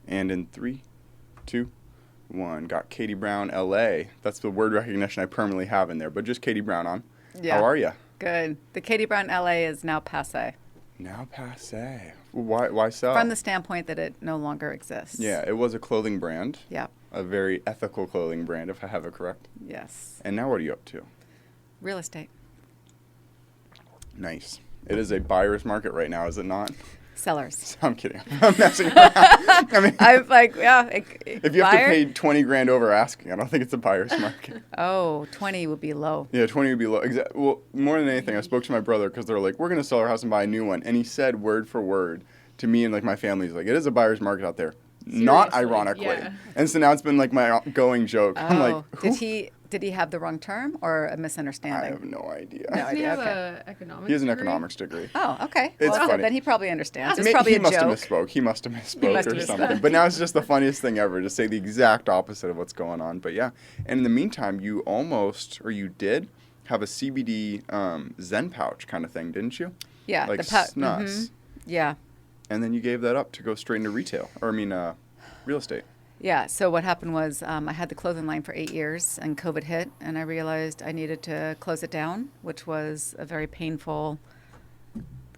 And in 3, 2, 1, got Katie Brown, LA. That's the word recognition I permanently have in there, but just Katie Brown on. Yeah. How are you? Good. The Katie Brown LA is now passe. Now passe. Why so? From the standpoint that it no longer exists. Yeah, it was a clothing brand. Yeah. A very ethical clothing brand, if I have it correct. Yes. And now what are you up to? Real estate. Nice. It is a buyer's market right now, is it not? Sellers. I'm kidding. I'm messing around. I mean, I'm like, yeah. if you have to pay 20 grand over asking, I don't think it's a buyer's market. Oh, 20 would be low. Yeah, 20 would be low. Well, more than anything, I spoke to my brother because they're like, we're going to sell our house and buy a new one. And he said word for word to me and like my family, he's like, it is a buyer's market out there. Not ironically. Yeah. And so now it's been like my going joke. I'm like, did he have the wrong term or a I misunderstanding? have no idea. No Doesn't he idea, have okay. a economics He has an degree? economics degree. Oh, okay. It's Well, funny. then he probably understands. It's He probably a must have joke. misspoke. He must have misspoke must or have something. misspoke. But now it's just the funniest thing ever to say the exact opposite of what's going on. But yeah. And in the meantime, you did have a CBD Zen pouch kind of thing, didn't you? Yeah. Like the pouch. snus. Yeah. And then you gave that up to go straight into retail. Real estate. Yeah. So what happened was I had the clothing line for 8 years and COVID hit and I realized I needed to close it down, which was a very painful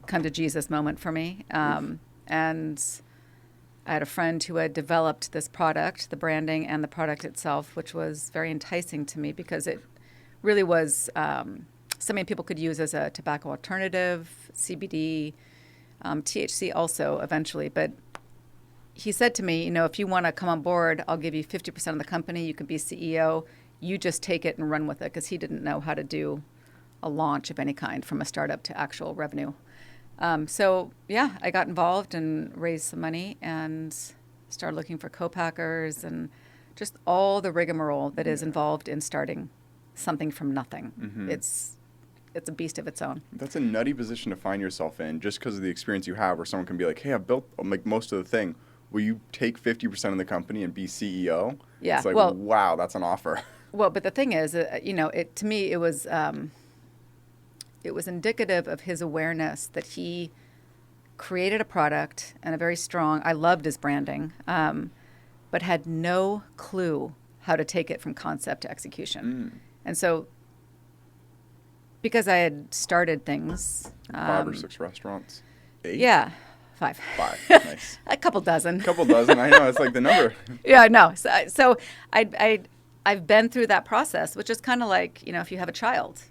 come to Jesus moment for me. And I had a friend who had developed this product, the branding and the product itself, which was very enticing to me because it really was something people could use as a tobacco alternative, CBD, THC also eventually. But he said to me, if you want to come on board, I'll give you 50% of the company. You can be CEO. You just take it and run with it, because he didn't know how to do a launch of any kind from a startup to actual revenue. So I got involved and raised some money and started looking for co-packers and just all the rigmarole that is involved in starting something from nothing. Mm-hmm. It's a beast of its own. That's a nutty position to find yourself in, just because of the experience you have, where someone can be like, hey, I've built like most of the thing. Will you take 50% of the company and be CEO? Yeah. It's like, well, wow, that's an offer. Well, but the thing is, to me, it was indicative of his awareness that he created a product and a very strong, I loved his branding, but had no clue how to take it from concept to execution. And so, because I had started things. 5 or 6 restaurants? 8? Yeah. 5. 5. Nice. A couple dozen. Couple dozen. I know. It's like the number. Yeah, no. So I've been through that process, which is kind of like, if you have a child,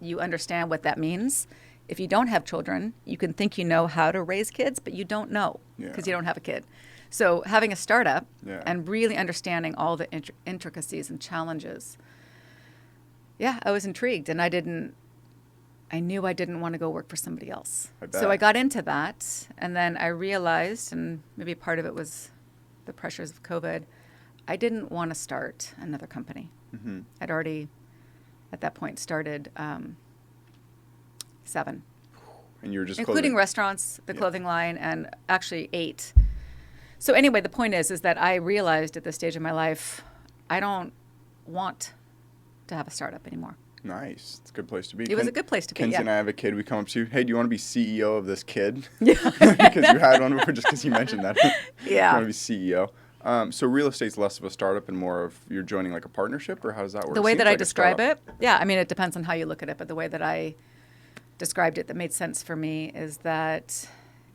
you understand what that means. If you don't have children, you can think you know how to raise kids, but you don't know because you don't have a kid. So having a startup and really understanding all the intricacies and challenges, I was intrigued, and I knew I didn't want to go work for somebody else. So I got into that, and then I realized, and maybe part of it was the pressures of COVID, I didn't want to start another company. Mm-hmm. I'd already, at that point, started 7. And you were just including clothing. Restaurants, the clothing line, and actually 8. So anyway, the point is that I realized at this stage of my life, I don't want to have a startup anymore. Nice. It's a good place to be. It was a good place to be, Kenzie and I have a kid. We come up to you, hey, do you want to be CEO of this kid? Yeah. Because you had one before, just because you mentioned that. Yeah. You want to be CEO. So real estate's less of a startup and more of you're joining like a partnership, or how does that work? The way Seems that I like a describe startup. it, I mean, it depends on how you look at it, but the way that I described it that made sense for me is that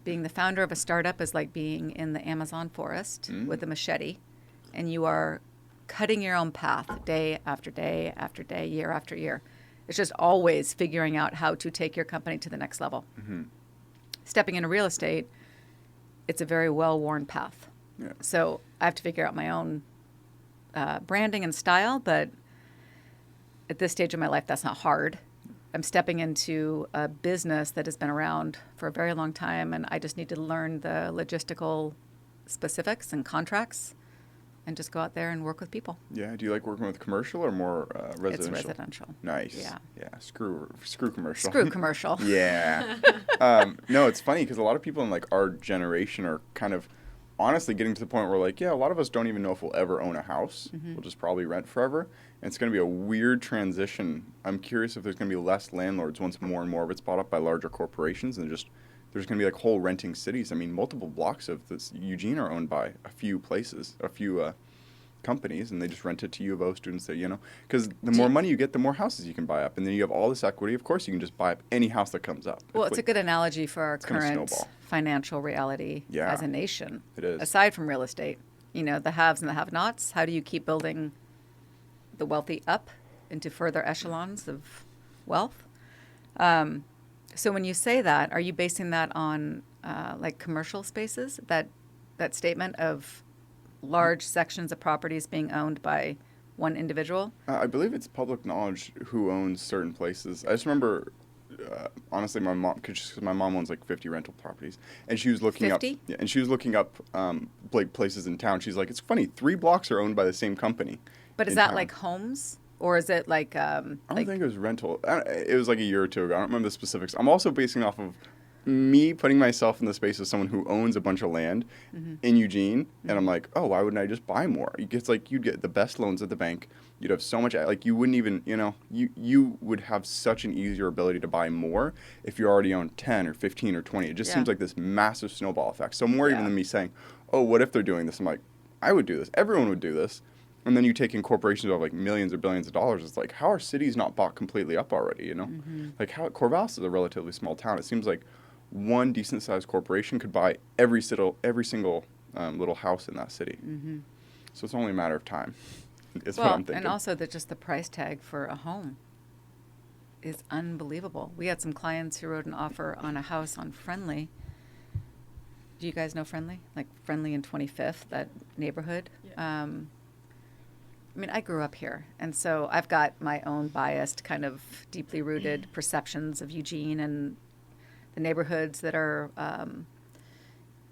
being the founder of a startup is like being in the Amazon forest with a machete, and you are cutting your own path day after day after day, year after year. It's just always figuring out how to take your company to the next level. Mm-hmm. Stepping into real estate, it's a very well-worn path. Yeah. So I have to figure out my own branding and style, but at this stage of my life, that's not hard. I'm stepping into a business that has been around for a very long time, and I just need to learn the logistical specifics and contracts and just go out there and work with people. Yeah. Do you like working with commercial or more residential? It's residential. Nice. Yeah. Yeah. Screw commercial. Screw commercial. Yeah. No, it's funny because a lot of people in like our generation are kind of honestly getting to the point where like, a lot of us don't even know if we'll ever own a house. Mm-hmm. We'll just probably rent forever. And it's going to be a weird transition. I'm curious if there's going to be less landlords once more and more of it's bought up by larger corporations and just there's going to be like whole renting cities. I mean, multiple blocks of this Eugene are owned by a few places, a few companies, and they just rent it to U of O students that, because the more money you get, the more houses you can buy up. And then you have all this equity. Of course, you can just buy up any house that comes up. Well, it's a good analogy for our gonna current snowball. financial reality Yeah, as a nation. it is. Aside from real estate, the haves and the have-nots, how do you keep building the wealthy up into further echelons of wealth? So when you say that, are you basing that on like commercial spaces, that statement of large sections of properties being owned by one individual? I believe it's public knowledge who owns certain places. I just remember, honestly, my mom, because my mom owns like 50 rental properties, and she was looking 50? up, yeah, and she was looking up like places in town. She's like, it's funny, 3 blocks are owned by the same company. But is in that town. like homes? Or is it like I don't think it was rental. It was like a year or two ago. I don't remember the specifics. I'm also basing off of me putting myself in the space of someone who owns a bunch of land in Eugene, and I'm like, oh, why wouldn't I just buy more? It's like you'd get the best loans at the bank. You'd have so much, like you wouldn't even, you would have such an easier ability to buy more if you already own 10 or 15 or 20. It just seems like this massive snowball effect. So more even than me saying, oh, what if they're doing this? I'm like, I would do this. Everyone would do this. And then you take in corporations of like millions or billions of dollars. It's like, how are cities not bought completely up already, Like how Corvallis is a relatively small town. It seems like one decent sized corporation could buy every single little house in that city. So it's only a matter of time. Is what I'm thinking. And also just the price tag for a home is unbelievable. We had some clients who wrote an offer on a house on Friendly. Do you guys know Friendly? Like Friendly in 25th, that neighborhood? Yeah. I mean, I grew up here, and so I've got my own biased, kind of deeply rooted perceptions of Eugene and the neighborhoods that are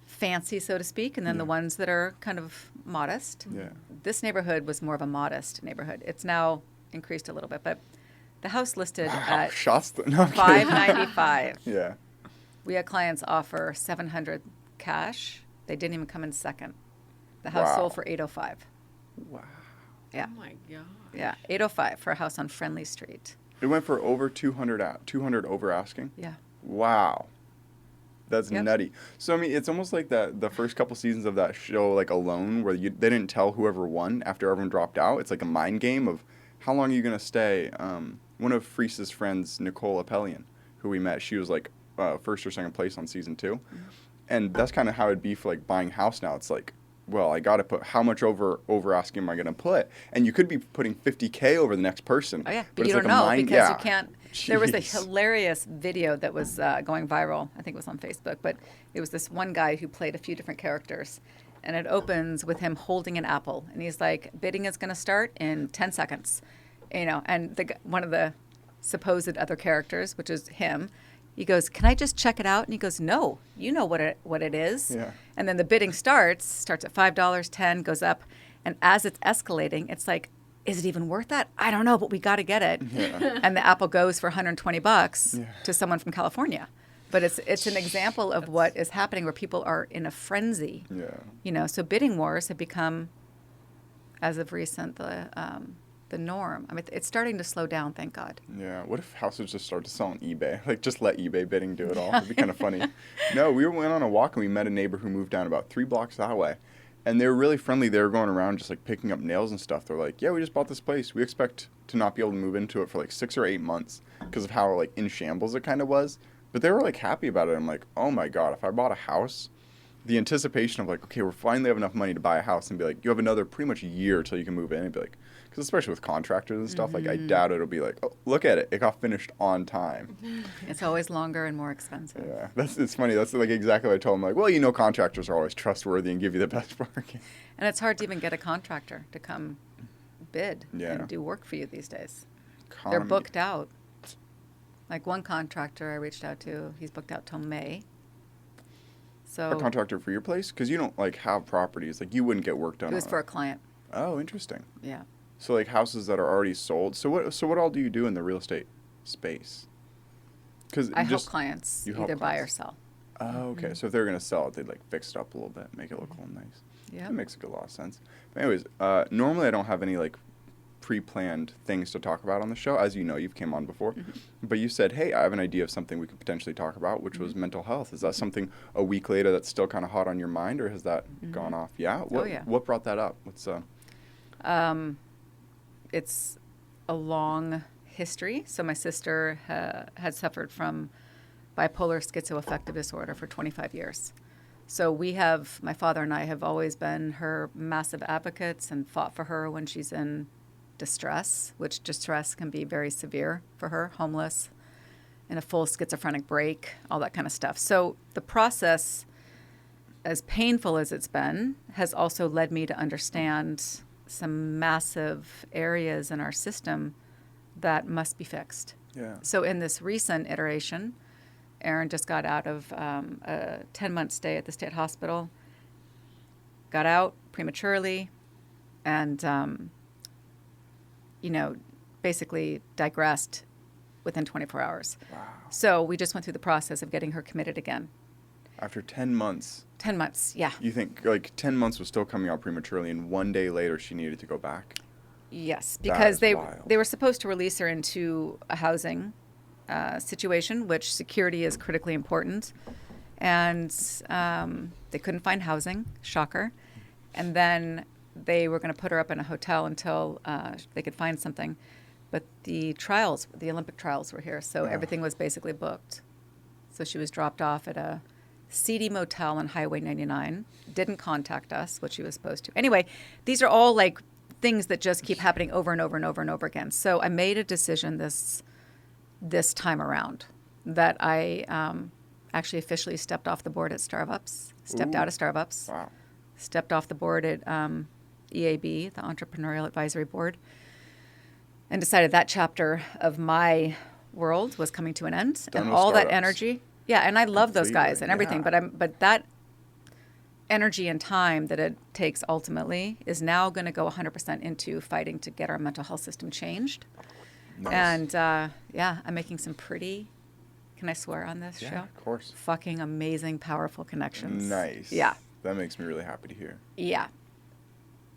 fancy, so to speak, and then the ones that are kind of modest. Yeah. This neighborhood was more of a modest neighborhood. It's now increased a little bit, but the house listed at Shasta. No, I'm kidding. $595. Yeah. We had clients offer $700 cash. They didn't even come in second. The house Wow. sold for $805. Wow. Yeah. Oh my god. Yeah, $805 for a house on Friendly Street. It went for over 200 over asking. Yeah. Wow. That's Yep. nutty. So I mean, it's almost like the first couple seasons of that show, like Alone, where they didn't tell whoever won after everyone dropped out. It's like a mind game of how long are you gonna stay. One of Freese's friends, Nicole Appelian, who we met, she was like first or second place on season 2, and that's kind of how it'd be for like buying house now. It's like, well, I got to put how much over asking am I going to put? And you could be putting $50K over the next person. Oh, yeah. But it's you don't like a know mind, because yeah. you can't. There was a Jeez. hilarious video that was going viral. I think it was on Facebook. But it was this one guy who played a few different characters. And it opens with him holding an apple. And he's like, bidding is going to start in 10 seconds. And one of the supposed other characters, which is him, he goes, can I just check it out? And he goes, no, you know what it is. Yeah. And then the bidding starts at $5, 10, goes up. And as it's escalating, it's like, is it even worth that? I don't know, but we got to get it. Yeah. And the apple goes for $120 Yeah. to someone from California. But it's an example of what is happening where people are in a frenzy. Yeah. So bidding wars have become, as of recent, the norm. I mean, it's starting to slow down, thank God. Yeah. What if houses just start to sell on eBay? Like, just let eBay bidding do it all. It'd be kind of funny. No, we went on a walk and we met a neighbor who moved down about 3 blocks that way. And they were really friendly. They were going around just like picking up nails and stuff. They're like, yeah, we just bought this place. We expect to not be able to move into it for like 6 or 8 months because of how like in shambles it kind of was. But they were like happy about it. I'm like, oh my God, if I bought a house, the anticipation of like, okay, we're finally have enough money to buy a house and be like, you have another pretty much a year till you can move in and be like, because especially with contractors and stuff, like I doubt it'll be like, oh, look at it. It got finished on time. It's always longer and more expensive. Yeah, it's funny. That's like exactly what I told him. Like, well, contractors are always trustworthy and give you the best bargain. And it's hard to even get a contractor to come bid Yeah. and do work for you these days. They're Economy. booked out. Like one contractor I reached out to, he's booked out till May. So A contractor for your place? Because you don't like have properties. Like you wouldn't get work done it was on for a client. Oh, interesting. Yeah. So like houses that are already sold. So what all do you do in the real estate space? Because I help clients you help either buy or clients. sell. Oh, okay. So if they're gonna sell it, they'd like fix it up a little bit, make it look all nice. Yeah. That makes a good lot of sense. But anyways, normally I don't have any like pre-planned things to talk about on the show. As you know, you've came on before. But you said, hey, I have an idea of something we could potentially talk about, which was mental health. Is that something a week later that's still kind of hot on your mind, or has that gone off? Yeah? Yeah. What brought that up? It's a long history. So my sister had suffered from bipolar schizoaffective disorder for 25 years. So my father and I have always been her massive advocates and fought for her when she's in distress, which distress can be very severe for her, homeless, in a full schizophrenic break, all that kind of stuff. So the process, as painful as it's been, has also led me to understand some massive areas in our system that must be fixed. Yeah. So in this recent iteration, Erin just got out of a 10-month stay at the state hospital, got out prematurely, and, basically digressed within 24 hours. Wow. So we just went through the process of getting her committed again. After 10 months. 10 months, yeah. You think, 10 months was still coming out prematurely, and one day later she needed to go back? Yes, That because is they wild. were supposed to release her into a housing situation, which security is critically important. And they couldn't find housing, shocker. And then they were going to put her up in a hotel until they could find something. But the Olympic trials were here, so everything was basically booked. So she was dropped off at a seedy motel on Highway 99, didn't contact us, which she was supposed to. Anyway, these are all like things that just keep happening over and over and over and over again. So I made a decision this time around that I actually officially stepped off the board at Starbucks, stepped out of Starbucks, Wow. stepped off the board at EAB, the Entrepreneurial Advisory Board, and decided that chapter of my world was coming to an end. Done And with all that startups. energy, yeah, and I love those guys Completely, and everything, yeah. but that energy and time that it takes ultimately is now going to go 100% into fighting to get our mental health system changed. Nice. And I'm making some pretty, can I swear on this Yeah, show? of course. Fucking amazing, powerful connections. Nice. Yeah. That makes me really happy to hear. Yeah.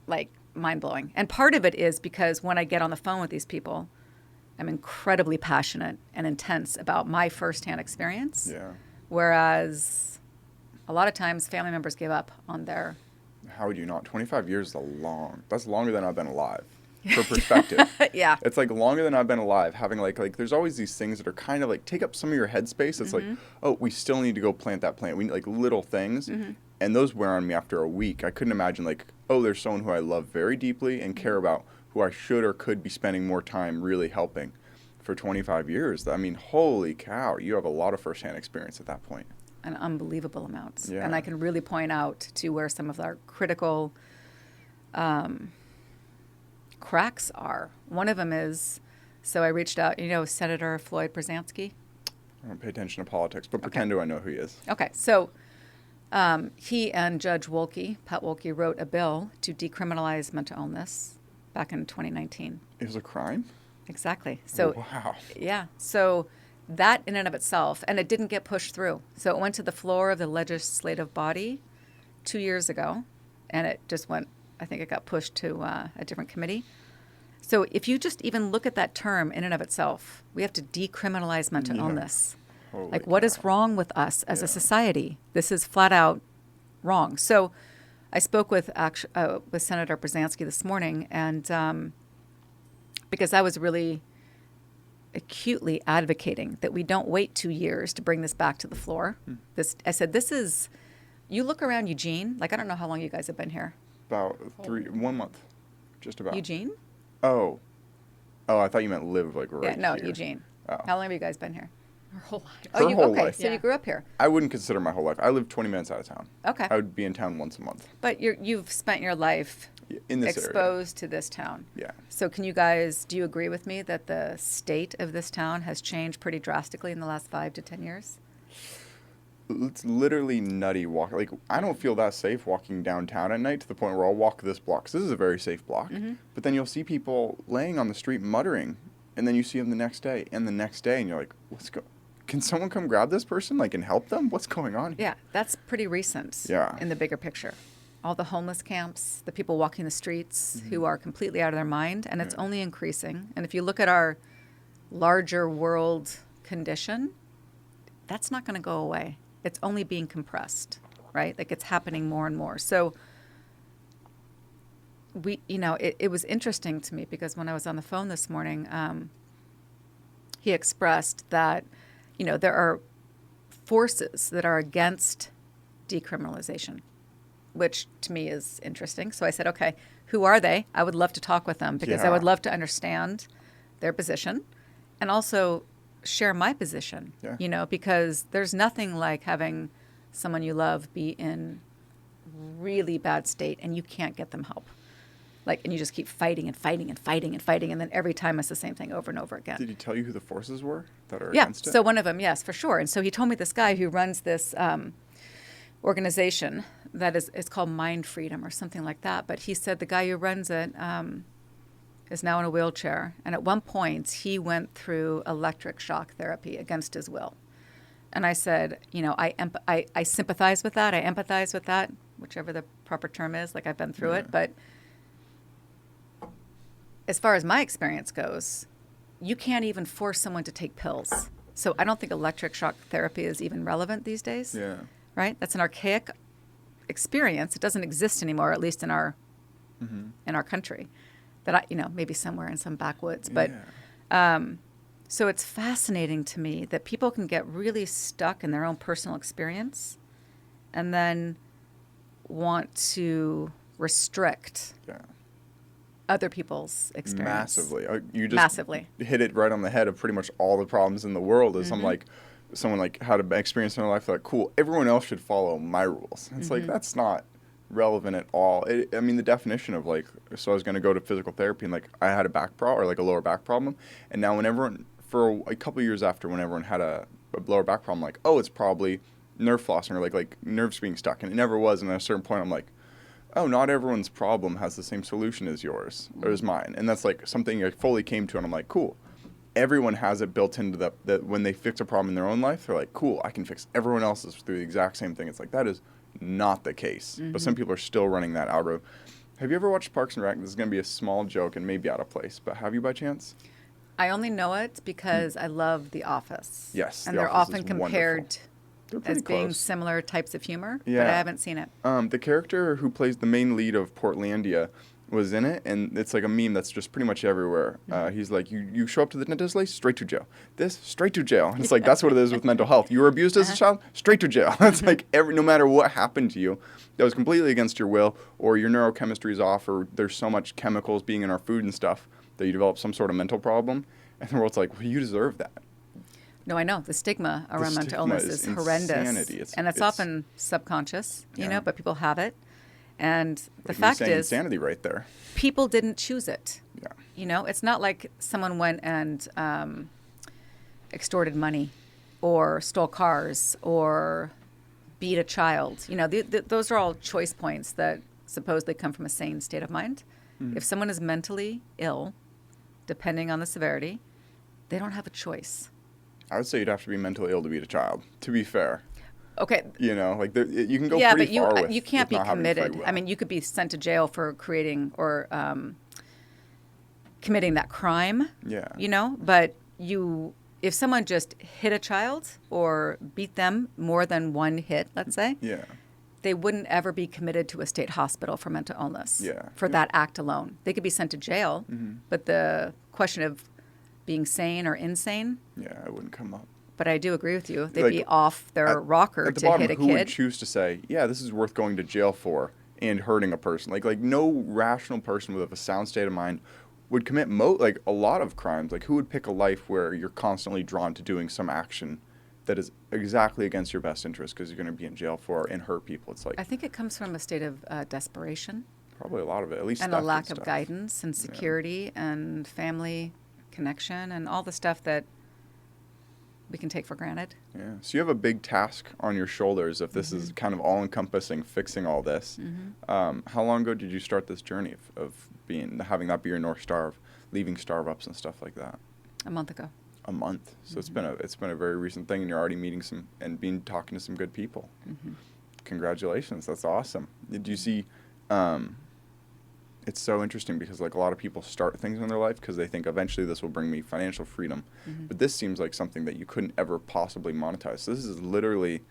Like mind blowing. And part of it is because when I get on the phone with these people, I'm incredibly passionate and intense about my firsthand experience. Yeah. Whereas a lot of times family members give up on their. How would you not? 25 years is that's longer than I've been alive. For perspective. Yeah. It's like longer than I've been alive, having like there's always these things that are kind of like take up some of your headspace. It's like, oh, we still need to go plant that plant. We need like little things. And those wear on me after a week. I couldn't imagine like, oh, there's someone who I love very deeply and care about, who I should or could be spending more time really helping for 25 years. I mean, holy cow, you have a lot of firsthand experience at that point. An unbelievable amount. Yeah. And I can really point out to where some of our critical cracks are. One of them is, so I reached out, Senator Floyd Brzezinski. I don't pay attention to politics, but pretend to I know who he is. Okay, so he and Judge Wolke, Pat Wolke, wrote a bill to decriminalize mental illness back in 2019. It was a crime? Exactly. So, Wow. yeah. So that in and of itself, and it didn't get pushed through. So it went to the floor of the legislative body 2 years ago, and it just went, I think it got pushed to a different committee. So if you just even look at that term in and of itself, we have to decriminalize mental illness. Holy Like, what is cow. wrong with us as a society? This is flat out wrong. So I spoke with Senator Brzezinski this morning, and because I was really acutely advocating that we don't wait 2 years to bring this back to the floor. I said, you look around Eugene, like I don't know how long you guys have been here. About 1 month. Just about. Eugene? Oh, I thought you meant live like right Yeah, no, here. Eugene. Oh. How long have you guys been here? Her whole life. Her whole okay, life. so you grew up here. I wouldn't consider my whole life. I live 20 minutes out of town. Okay. I would be in town once a month. But you've spent your life In this area. exposed to this town. Yeah. So do you agree with me that the state of this town has changed pretty drastically in the last 5 to 10 years? It's literally nutty walk. Like, I don't feel that safe walking downtown at night to the point where I'll walk this block. 'Cause this is a very safe block. But then you'll see people laying on the street muttering. And then you see them the next day and the next day. And you're like, can someone come grab this person, like, and help them? What's going on here? Yeah, that's pretty recent Yeah. in the bigger picture. all the homeless camps, the people walking the streets who are completely out of their mind, and it's Yeah. only increasing. And if you look at our larger world condition, that's not going to go away. It's only being compressed, right? Like it's happening more and more. So it was interesting to me because when I was on the phone this morning, he expressed that, there are forces that are against decriminalization, which to me is interesting. So I said, okay, who are they? I would love to talk with them because I would Yeah. love to understand their position and also share my position, Yeah. because there's nothing like having someone you love be in really bad state and you can't get them help. And you just keep fighting and fighting and fighting and fighting. And then every time it's the same thing over and over again. Did he tell you who the forces were that are Yeah. against it? So one of them, yes, for sure. And so he told me this guy who runs this organization that it's called Mind Freedom or something like that. But he said the guy who runs it is now in a wheelchair. And at one point, he went through electric shock therapy against his will. And I said, I sympathize with that. I empathize with that, whichever the proper term is. Like I've been through it. But as far as my experience goes, you can't even force someone to take pills. So I don't think electric shock therapy is even relevant these days. Yeah. Right? That's an archaic experience. It doesn't exist anymore, at least in our country. That maybe somewhere in some backwoods. But so it's fascinating to me that people can get really stuck in their own personal experience and then want to restrict other people's experience. Massively. You just Massively. hit it right on the head of pretty much all the problems in the world is someone had an experience in their life like, cool, everyone else should follow my rules. It's like, that's not relevant at all. The definition of so I was going to go to physical therapy and I had a back problem or a lower back problem. And now for a couple of years after when everyone had a lower back problem, it's probably nerve flossing or like nerves being stuck. And it never was. And at a certain point, I'm like, oh, not everyone's problem has the same solution as yours or as mine. And that's something I fully came to. And I'm like, cool. Everyone has it built into that when they fix a problem in their own life, they're like, cool, I can fix everyone else's through the exact same thing. It's like, that is not the case. But some people are still running that algorithm. Have you ever watched Parks and Rec? This is going to be a small joke and maybe out of place, but have you by chance? I only know it because I love The Office. Yes, And The they're Office often is compared wonderful. They're pretty as being close. similar types of humor, but Yeah. I haven't seen it. The character who plays the main lead of Portlandia was in it, and it's like a meme that's just pretty much everywhere. He's like, you show up to the dentist late, straight to jail. This, straight to jail. And it's like, that's what it is with mental health. You were abused as a child, straight to jail. It's like no matter what happened to you that was completely against your will, or your neurochemistry is off, or there's so much chemicals being in our food and stuff that you develop some sort of mental problem. And the world's like, well, you deserve that. No, I know. The stigma around mental stigma illness is horrendous. insanity. And it's often subconscious, Yeah. but people have it. And the Like me fact saying is, insanity right there. people didn't choose it. Yeah. It's not like someone went and extorted money or stole cars or beat a child. Those are all choice points that supposedly come from a sane state of mind. If someone is mentally ill, depending on the severity, they don't have a choice. I would say you'd have to be mentally ill to beat a child, to be fair. Okay. You can go Yeah, pretty but far with you can't be not having free committed. will. I mean, you could be sent to jail for creating or committing that crime. Yeah. But if someone just hit a child or beat them more than one hit, let's say, Yeah. they wouldn't ever be committed to a state hospital for mental illness. Yeah. For that act alone, they could be sent to jail. But the question of being sane or insane. Yeah, it wouldn't come up. But I do agree with you. They'd be off their At rocker the to bottom, hit a who would kid. choose to say, yeah, this is worth going to jail for and hurting a person? Like no rational person with a sound state of mind would commit a lot of crimes. Like who would pick a life where you're constantly drawn to doing some action that is exactly against your best interest because you're going to be in jail for and hurt people? It's like I think it comes from a state of desperation probably a lot of it, at least and a theft lack of stuff. guidance and security and family connection and all the stuff that we can take for granted. Yeah. So you have a big task on your shoulders if this is kind of all-encompassing, fixing all this. How long ago did you start this journey of having that be your North Star, of leaving Starbucks and stuff like that? A month ago. A month. So it's been a very recent thing, and you're already meeting talking to some good people. Congratulations. That's awesome. Did you see, it's so interesting because like a lot of people start things in their life because they think eventually this will bring me financial freedom. But this seems like something that you couldn't ever possibly monetize. So this is literally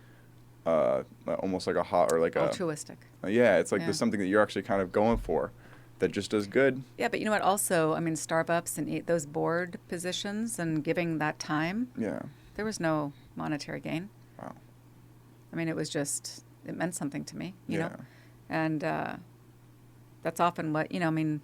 almost like a hot or like Altruistic. yeah, it's like Yeah. there's something that you're actually kind of going for that just does good. Yeah, but you know what? Also, I mean, Starbucks and those board positions and giving that time, Yeah. there was no monetary gain. Wow. I mean, it was just, it meant something to me, you Yeah. know? And that's often what, I mean,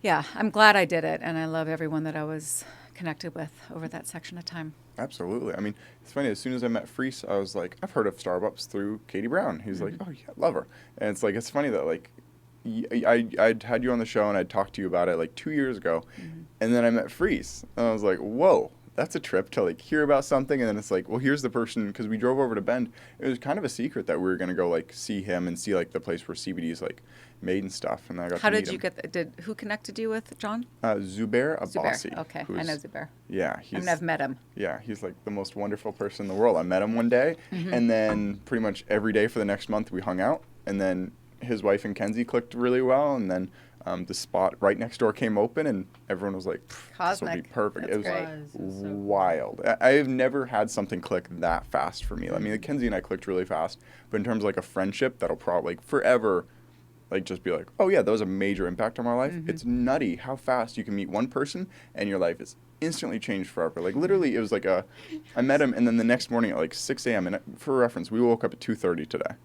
yeah, I'm glad I did it. And I love everyone that I was connected with over that section of time. Absolutely. I mean, it's funny. As soon as I met Freese, I was like, I've heard of Starbucks through Katie Brown. He's like, oh yeah, love her. And it's like, it's funny that like, I'd had you on the show and I'd talked to you about it like 2 years ago, and then I met Freese and I was like, whoa, that's a trip to like hear about something. And then it's like, well, here's the person, because we drove over to Bend. It was kind of a secret that we were gonna go like see him and see like the place where CBD is like made and stuff. And then I got How to meet did you him. get, who connected you with John? Zubair Abbasi. Zubair. Okay, I who's- know Zubair. Yeah, I he's mean, I've met him. yeah, he's like the most wonderful person in the world. I met him one day, and then pretty much every day for the next month we hung out. And then his wife and Kenzie clicked really well, and then the spot right next door came open, and everyone was like, "This will be Cosmic. perfect." That's It was great. It was so cool. wild. I've never had something click that fast for me. I mean, like, Kenzie and I clicked really fast, but in terms of like a friendship that'll probably like forever. Like, just be like, oh, yeah, that was a major impact on my life. It's nutty how fast you can meet one person and your life is instantly changed forever. Like, literally, it was like I met him, and then the next morning at like 6 a.m., and for reference, we woke up at 2:30 today.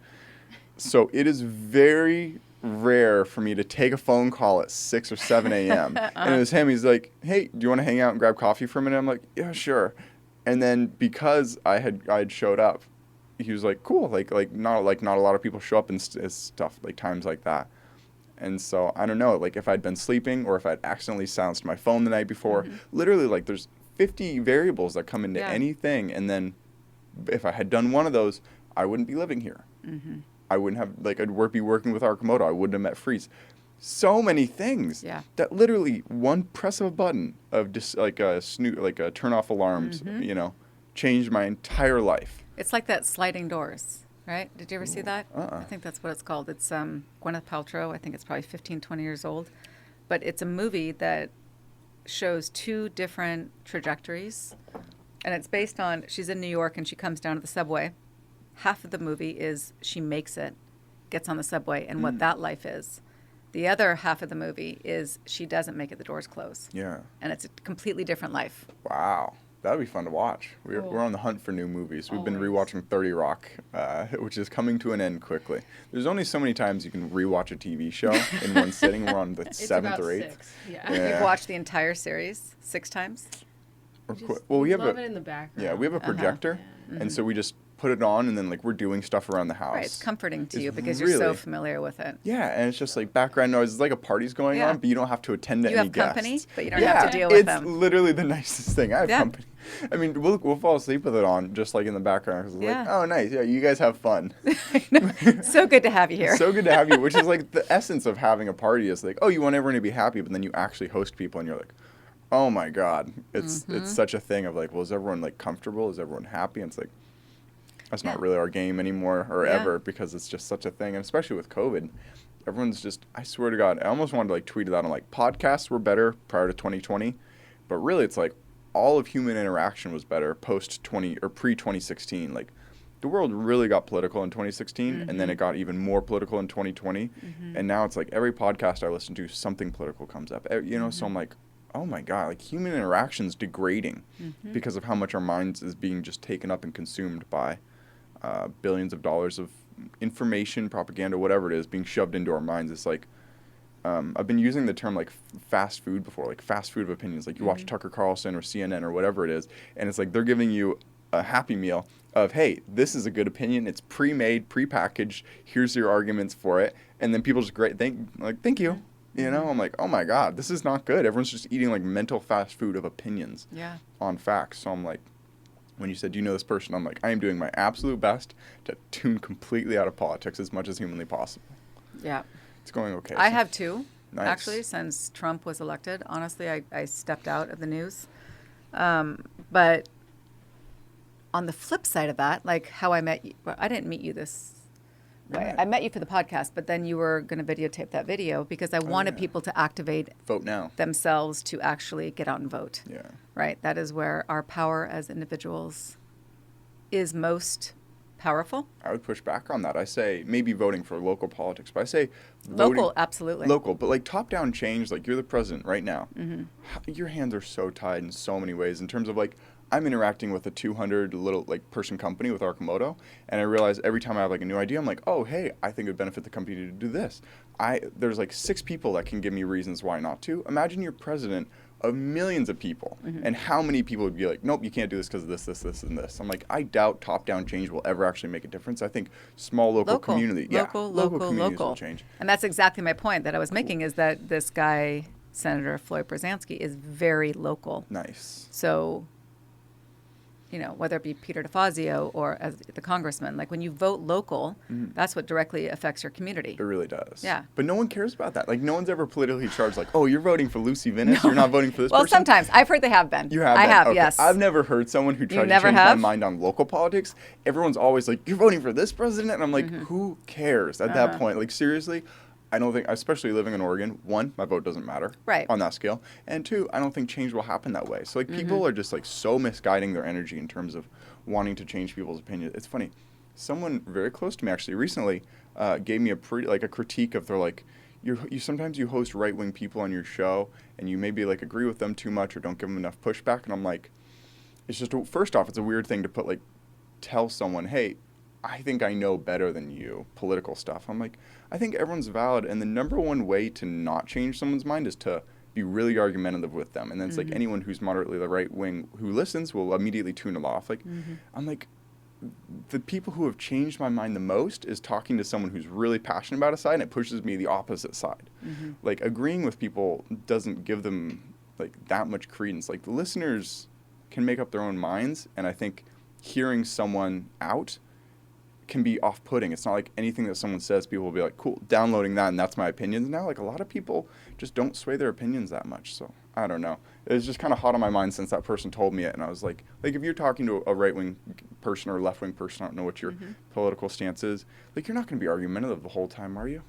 So it is very rare for me to take a phone call at 6 or 7 a.m. And it was him. He's like, hey, do you want to hang out and grab coffee for a minute? I'm like, yeah, sure. And then because I had showed up, he was like, cool, like not a lot of people show up and stuff like times like that. And so I don't know, like if I'd been sleeping or if I'd accidentally silenced my phone the night before, literally like there's 50 variables that come into Yeah. anything. And then if I had done one of those, I wouldn't be living here. I wouldn't have like I'd be working with Arcimoto. I wouldn't have met Freeze. So many things Yeah. that literally one press of a button of just like a turn off alarms, changed my entire life. It's like that sliding doors, right? Did you ever see that? uh-uh. I think that's what it's called. It's Gwyneth Paltrow. I think it's probably 15, 20 years old. But it's a movie that shows two different trajectories. And it's based on, she's in New York and she comes down to the subway. Half of the movie is she makes it, gets on the subway, and what that life is. The other half of the movie is she doesn't make it, the doors close. Yeah. And it's a completely different life. Wow. That would be fun to watch. We're Cool. we're on the hunt for new movies. We've been Always. rewatching 30 Rock, which is coming to an end quickly. There's only so many times you can rewatch a TV show in one sitting. We're on the It's seventh about or eighth. 6. Yeah. Yeah. You've watched the entire series 6 times? Well, we have love it in the background. yeah, we have a projector, Yeah. and so we just put it on, and then like we're doing stuff around the house. Right, it's comforting to It's you because you're so really- familiar with it. Yeah, and it's just like background noise. It's like a party's going Yeah. on, but you don't have to attend to You any have company, guests. but you don't yeah, have to deal with it's them. literally the nicest thing. I have Yeah. company. I mean, we'll fall asleep with it on, just like in the background. 'Cause it's like, Yeah. oh, nice. Yeah, you guys have fun. So good to have you here. So good to have you, which is like the essence of having a party is like, oh, you want everyone to be happy, but then you actually host people and you're like, oh my God. It's such a thing of like, well, is everyone like comfortable? Is everyone happy? And it's like, that's not Yeah. really our game anymore or Yeah. ever because it's just such a thing. And especially with COVID, everyone's just, I swear to God, I almost wanted to like tweet it out on like podcasts were better prior to 2020. But really it's like all of human interaction was better post 20 or pre 2016. Like the world really got political in 2016 and then it got even more political in 2020. And now it's like every podcast I listen to, something political comes up, so I'm like, oh my God, like human interaction's degrading because of how much our minds is being just taken up and consumed by billions of dollars of information, propaganda, whatever it is, being shoved into our minds. It's like, I've been using the term like fast food before, like fast food of opinions. Like you watch Tucker Carlson or CNN or whatever it is, and it's like they're giving you a Happy Meal of, hey, this is a good opinion. It's pre-made, pre-packaged. Here's your arguments for it, and then people just thank you. You know, I'm like, oh my God, this is not good. Everyone's just eating like mental fast food of opinions Yeah. on facts. So I'm like, when you said, do you know this person? I'm like, I am doing my absolute best to tune completely out of politics as much as humanly possible. Yeah. It's going okay. I So- have two, Nice. actually, since Trump was elected. Honestly, I stepped out of the news. But on the flip side of that, like how I met you, well, I didn't meet you this way. Right. I met you for the podcast, but then you were going to videotape that video because I wanted yeah. people to activate Vote now. themselves to actually get out and vote. Yeah. Right? That is where our power as individuals is most powerful. I would push back on that. I say maybe voting for local politics, but I say voting, Local, absolutely. local, but like top-down change. Like you're the president right now. Your hands are so tied in so many ways. In terms of like, I'm interacting with a 200 little like person company with Arcimoto, and I realize every time I have like a new idea, I'm like, oh hey, I think it would benefit the company to do this. There's like 6 people that can give me reasons why not to. Imagine you're president of millions of people, and how many people would be like, nope, you can't do this because of this, this, this, and this. I'm like, I doubt top-down change will ever actually make a difference. I think small local community, local communities will change. And that's exactly my point that I was making is that this guy, Senator Floyd Brzezinski, is very local. Nice. So, you know, whether it be Peter DeFazio or as the congressman, like when you vote local, that's what directly affects your community. It really does. Yeah. But no one cares about that. Like, no one's ever politically charged, like, oh, you're voting for Lucy Vinnis, you're not voting for this Well, person. sometimes. I've heard they have been. You have I been? have, Okay. yes. I've never heard someone who tried to never change have? my mind on local politics. Everyone's always like, you're voting for this president? And I'm like, who cares at that point? Like, seriously? I don't think, especially living in Oregon, 1, my vote doesn't matter Right. on that scale. And 2, I don't think change will happen that way. So, like, people are just, like, so misguiding their energy in terms of wanting to change people's opinions. It's funny. Someone very close to me, actually, recently gave me a critique of, they're like, you sometimes you host right-wing people on your show, and you maybe, like, agree with them too much or don't give them enough pushback. And I'm like, it's just, first off, it's a weird thing to put, like, tell someone, hey, I think I know better than you, political stuff. I'm like, I think everyone's valid, and the number one way to not change someone's mind is to be really argumentative with them. And then it's like anyone who's moderately the right wing who listens will immediately tune it off. Like, I'm like, the people who have changed my mind the most is talking to someone who's really passionate about a side, and it pushes me the opposite side. Like, agreeing with people doesn't give them, like, that much credence. Like, the listeners can make up their own minds, and I think hearing someone out can be off-putting. It's not like anything that someone says, people will be like, cool, downloading that, and that's my opinions now. Like, a lot of people just don't sway their opinions that much. So, I don't know. It was just kind of hot on my mind since that person told me it, and I was like, if you're talking to a right-wing person or a left-wing person, I don't know what your political stance is, like, you're not going to be argumentative the whole time, are you?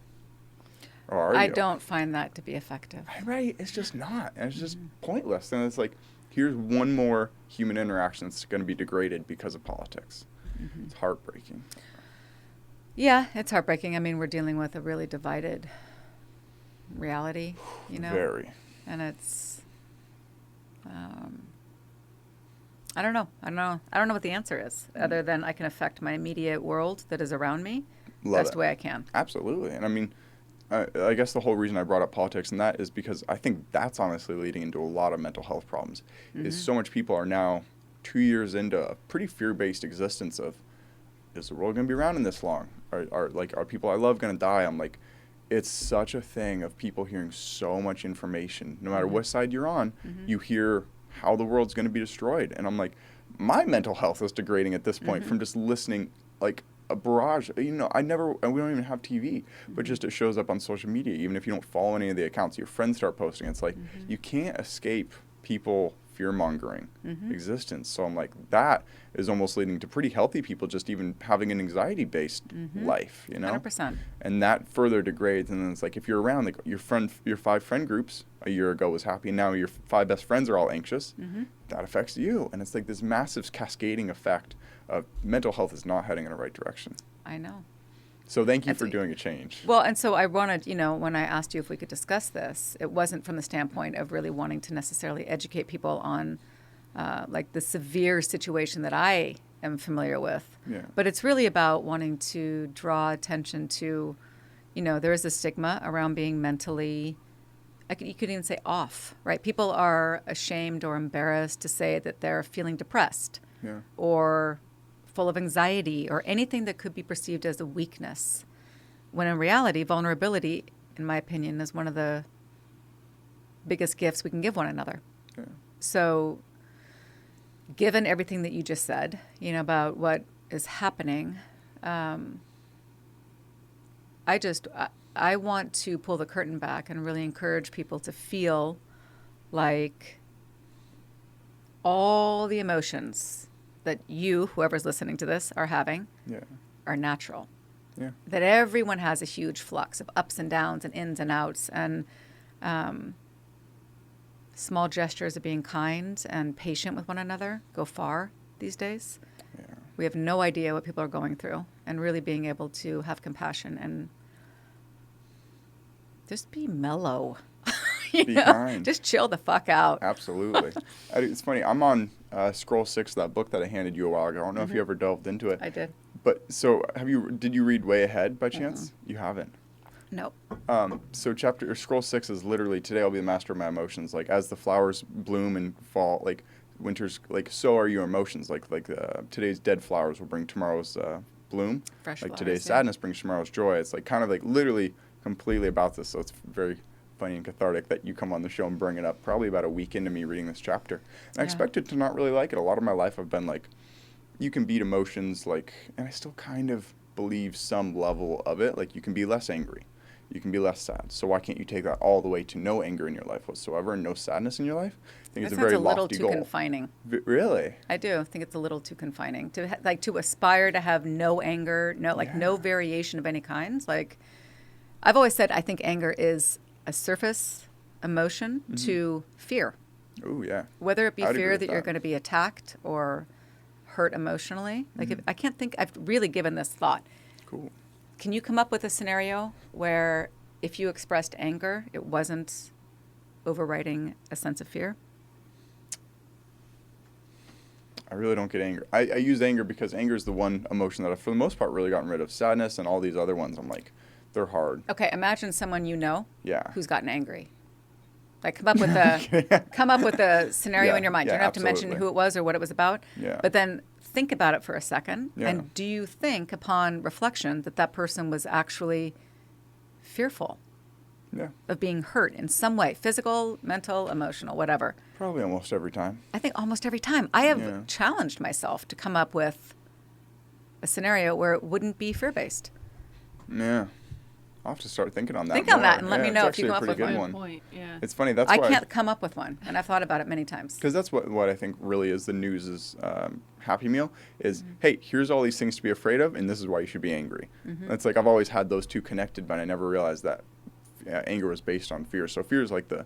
Or are you? I don't find that to be effective. Right. It's just not. And it's just pointless. And it's like, here's one more human interaction that's going to be degraded because of politics. It's heartbreaking. Yeah, it's heartbreaking. I mean, we're dealing with a really divided reality, you know? Very. And it's, I don't know. I don't know what the answer is, other than I can affect my immediate world that is around me best way I can. Absolutely. And I mean, I guess the whole reason I brought up politics and that is because I think that's honestly leading into a lot of mental health problems. Is so much people are now 2 years into a pretty fear-based existence of, is the world going to be around in this long? Are people I love going to die? I'm like, it's such a thing of people hearing so much information. No matter what side you're on, you hear how the world's going to be destroyed. And I'm like, my mental health is degrading at this point from just listening, like, a barrage. You know, we don't even have TV, but just it shows up on social media. Even if you don't follow any of the accounts, your friends start posting. It's like, you can't escape people fear-mongering existence. So I'm like, that is almost leading to pretty healthy people just even having an anxiety-based life, you know? 100%. And that further degrades. And then it's like, if you're around, like, your 5 friend groups a year ago was happy, and now your 5 best friends are all anxious, that affects you. And it's like this massive cascading effect of mental health is not heading in the right direction. I know. So thank you for doing a change. Well, and so I wanted, you know, when I asked you if we could discuss this, it wasn't from the standpoint of really wanting to necessarily educate people on like the severe situation that I am familiar with. Yeah. But it's really about wanting to draw attention to, you know, there is a stigma around being mentally, you could even say off, right? People are ashamed or embarrassed to say that they're feeling depressed or full of anxiety or anything that could be perceived as a weakness, when in reality, vulnerability, in my opinion, is one of the biggest gifts we can give one another. Yeah. So given everything that you just said, you know, about what is happening, I want to pull the curtain back and really encourage people to feel like all the emotions that you, whoever's listening to this, are having Yeah. are natural. Yeah. That everyone has a huge flux of ups and downs and ins and outs, and small gestures of being kind and patient with one another go far these days. Yeah. We have no idea what people are going through, and really being able to have compassion and just be mellow. You Be know? kind. Just chill the fuck out. Absolutely. It's funny. I'm on scroll 6, that book that I handed you a while ago. I don't know if you ever delved into it. I did. But so did you read Way Ahead by chance? You haven't. Nope. So scroll 6 is literally, today I'll be the master of my emotions. Like, as the flowers bloom and fall, like winter's, like, so are your emotions. Like today's dead flowers will bring tomorrow's bloom. Fresh like flowers, today's yeah. sadness brings tomorrow's joy. It's like kind of like literally completely about this. So it's very funny and cathartic that you come on the show and bring it up probably about a week into me reading this chapter. And I expected to not really like it. A lot of my life I've been like, you can beat emotions, like, and I still kind of believe some level of it. Like, you can be less angry. You can be less sad. So why can't you take that all the way to no anger in your life whatsoever and no sadness in your life? I think That it's a sounds very a little lofty too goal. confining. Really? I do. I think it's a little too confining to aspire to have no anger, no variation of any kinds. Like, I've always said, I think anger is a surface emotion to fear. Ooh, yeah. Whether it be I'd agree fear with that you're that. going to be attacked or hurt emotionally. Like, I can't think, I've really given this thought. Cool. Can you come up with a scenario where if you expressed anger, it wasn't overriding a sense of fear? I really don't get anger. I use anger because anger is the one emotion that I've, for the most part, really gotten rid of. Sadness and all these other ones, I'm like, they're hard. Okay, imagine someone you know Yeah. who's gotten angry. Like, come up with a scenario Yeah, in your mind. yeah, You don't have to mention absolutely. who it was or what it was about. Yeah. But then think about it for a second. Yeah. And do you think, upon reflection, that that person was actually fearful Yeah. of being hurt in some way, physical, mental, emotional, whatever? Probably almost every time. I think almost every time. I have Yeah. challenged myself to come up with a scenario where it wouldn't be fear-based. Yeah. I'll have to start thinking on that Think on that more. and let me Yeah, know it's if you actually come a up pretty with good one. Point. Yeah. It's funny. That's I why can't come up with one, and I've thought about it many times. Because that's what I think really is the news' Happy Meal is, hey, here's all these things to be afraid of, and this is why you should be angry. It's like I've always had those two connected, but I never realized that anger was based on fear. So fear is like the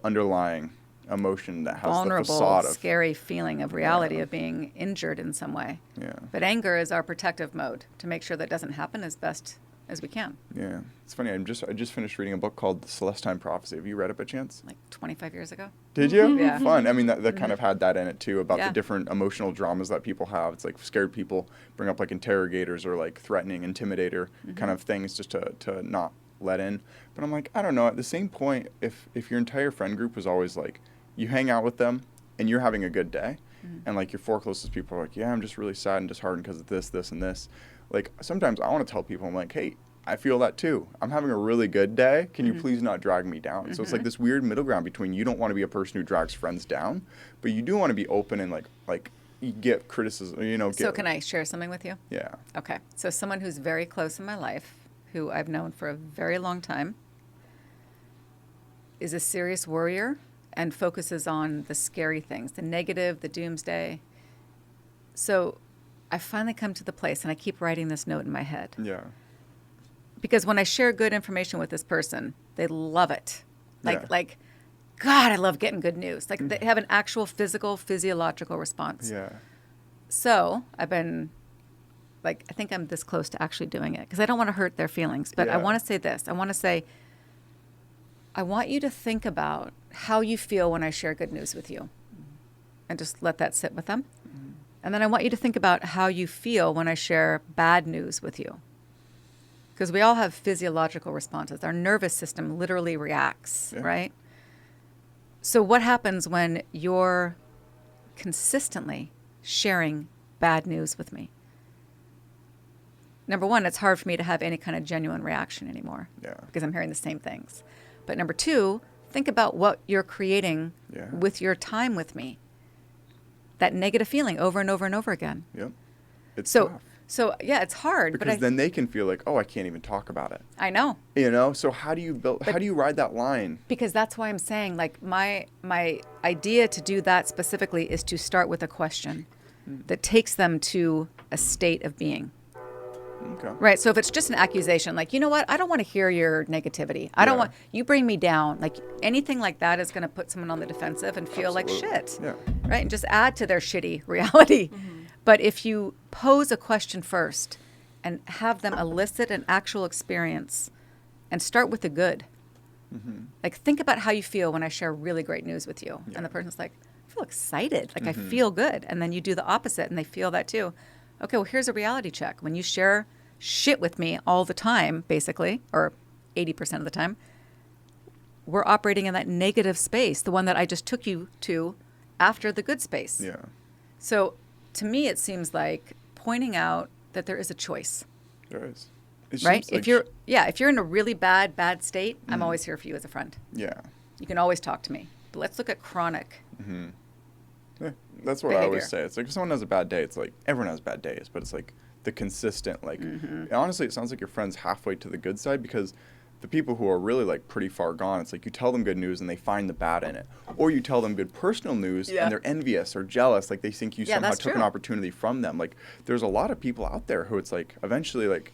underlying emotion that has the Vulnerable, facade of. scary feeling of reality of being injured in some way. Yeah. But anger is our protective mode to make sure that doesn't happen as best as we can. Yeah. It's funny. I just finished reading a book called The Celestine Prophecy. Have you read it by chance? Like 25 years ago. Did you? Yeah. Fun. I mean, that kind of had that in it too, about Yeah. the different emotional dramas that people have. It's like scared people bring up like interrogators or like threatening, intimidator kind of things just to not let in. But I'm like, I don't know. At the same point, if your entire friend group was always like, you hang out with them and you're having a good day, and like your 4 closest people are like, yeah, I'm just really sad and disheartened because of this, this, and this. Like, sometimes I want to tell people, I'm like, hey, I feel that too. I'm having a really good day. Can you please not drag me down? So it's like this weird middle ground between you don't want to be a person who drags friends down, but you do want to be open and like you get criticism, So can I share something with you? Yeah. Okay. So someone who's very close in my life, who I've known for a very long time, is a serious worrier and focuses on the scary things, the negative, the doomsday. So I finally come to the place, and I keep writing this note in my head. Yeah. Because when I share good information with this person, they love it. Yeah. Like, God, I love getting good news. Like, they have an actual physiological response. Yeah. So I've been, like, I think I'm this close to actually doing it because I don't want to hurt their feelings. But I Yeah. want to say this. I want to say, I want you to think about how you feel when I share good news with you, and just let that sit with them. And then I want you to think about how you feel when I share bad news with you. Because we all have physiological responses. Our nervous system literally reacts, Yeah. right? So what happens when you're consistently sharing bad news with me? Number one, it's hard for me to have any kind of genuine reaction anymore. Yeah. Because I'm hearing the same things. But number two, think about what you're creating Yeah. with your time with me. That negative feeling over and over and over again. Yep. It's So, tough. so yeah, it's hard. Because but then they can feel like, oh, I can't even talk about it. I know. So how do you ride that line? Because that's why I'm saying, like, my idea to do that specifically is to start with a question. that takes them to a state of being. Okay. Right. So if it's just an accusation, like, you know what, I don't want to hear your negativity. I don't Yeah. want you bring me down. Like anything like that is going to put someone on the defensive and feel like shit. Yeah. Right. And just add to their shitty reality. But if you pose a question first and have them elicit an actual experience and start with the good, like think about how you feel when I share really great news with you. Yeah. And the person's like, I feel excited. Like I feel good. And then you do the opposite and they feel that too. Okay, well, here's a reality check. When you share shit with me all the time, basically, or 80% of the time, we're operating in that negative space, the one that I just took you to after the good space. Yeah. So to me, it seems like pointing out that there is a choice, There is. It right? seems like If you're in a really bad state, I'm always here for you as a friend. Yeah. You can always talk to me. But let's look at chronic. Yeah, that's what I always Behavior. say. It's like if someone has a bad day, it's like everyone has bad days, but it's like the consistent, like honestly, it sounds like your friend's halfway to the good side because the people who are really like pretty far gone, it's like you tell them good news and they find the bad in it, or you tell them good personal news Yeah. and they're envious or jealous, like they think you Yeah, somehow that's took an true. opportunity from them. Like there's a lot of people out there who it's like eventually like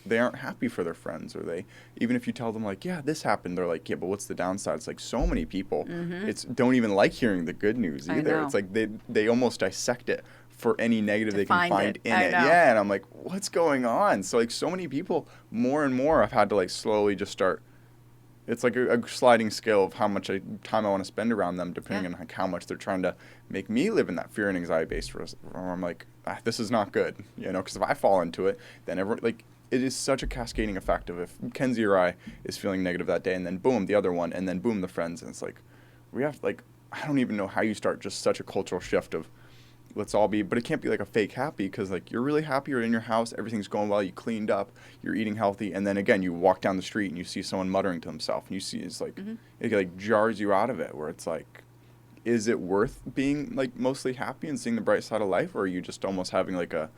they aren't happy for their friends, or they even if you tell them like, yeah, this happened, they're like, yeah, but what's the downside? It's like so many people it's don't even like hearing the good news I either. know. It's like they almost dissect it for any negative To they can find find it. in I it. know. Yeah, and I'm like, what's going on? So like so many people, more and more, I've had to like slowly just start. It's like a sliding scale of how much time I want to spend around them, depending Yeah. on like how much they're trying to make me live in that fear and anxiety based. Where I'm like, this is not good, you know, because if I fall into it, then everyone like. It is such a cascading effect of if Kenzie or I is feeling negative that day, and then boom, the other one, and then boom, the friends, and it's like, we have like, I don't even know how you start just such a cultural shift of, let's all be, but it can't be like a fake happy because like you're really happy, you're in your house, everything's going well, you cleaned up, you're eating healthy, and then again you walk down the street and you see someone muttering to himself, and you see it's like, it like jars you out of it, where it's like, is it worth being like mostly happy and seeing the bright side of life, or are you just almost having like a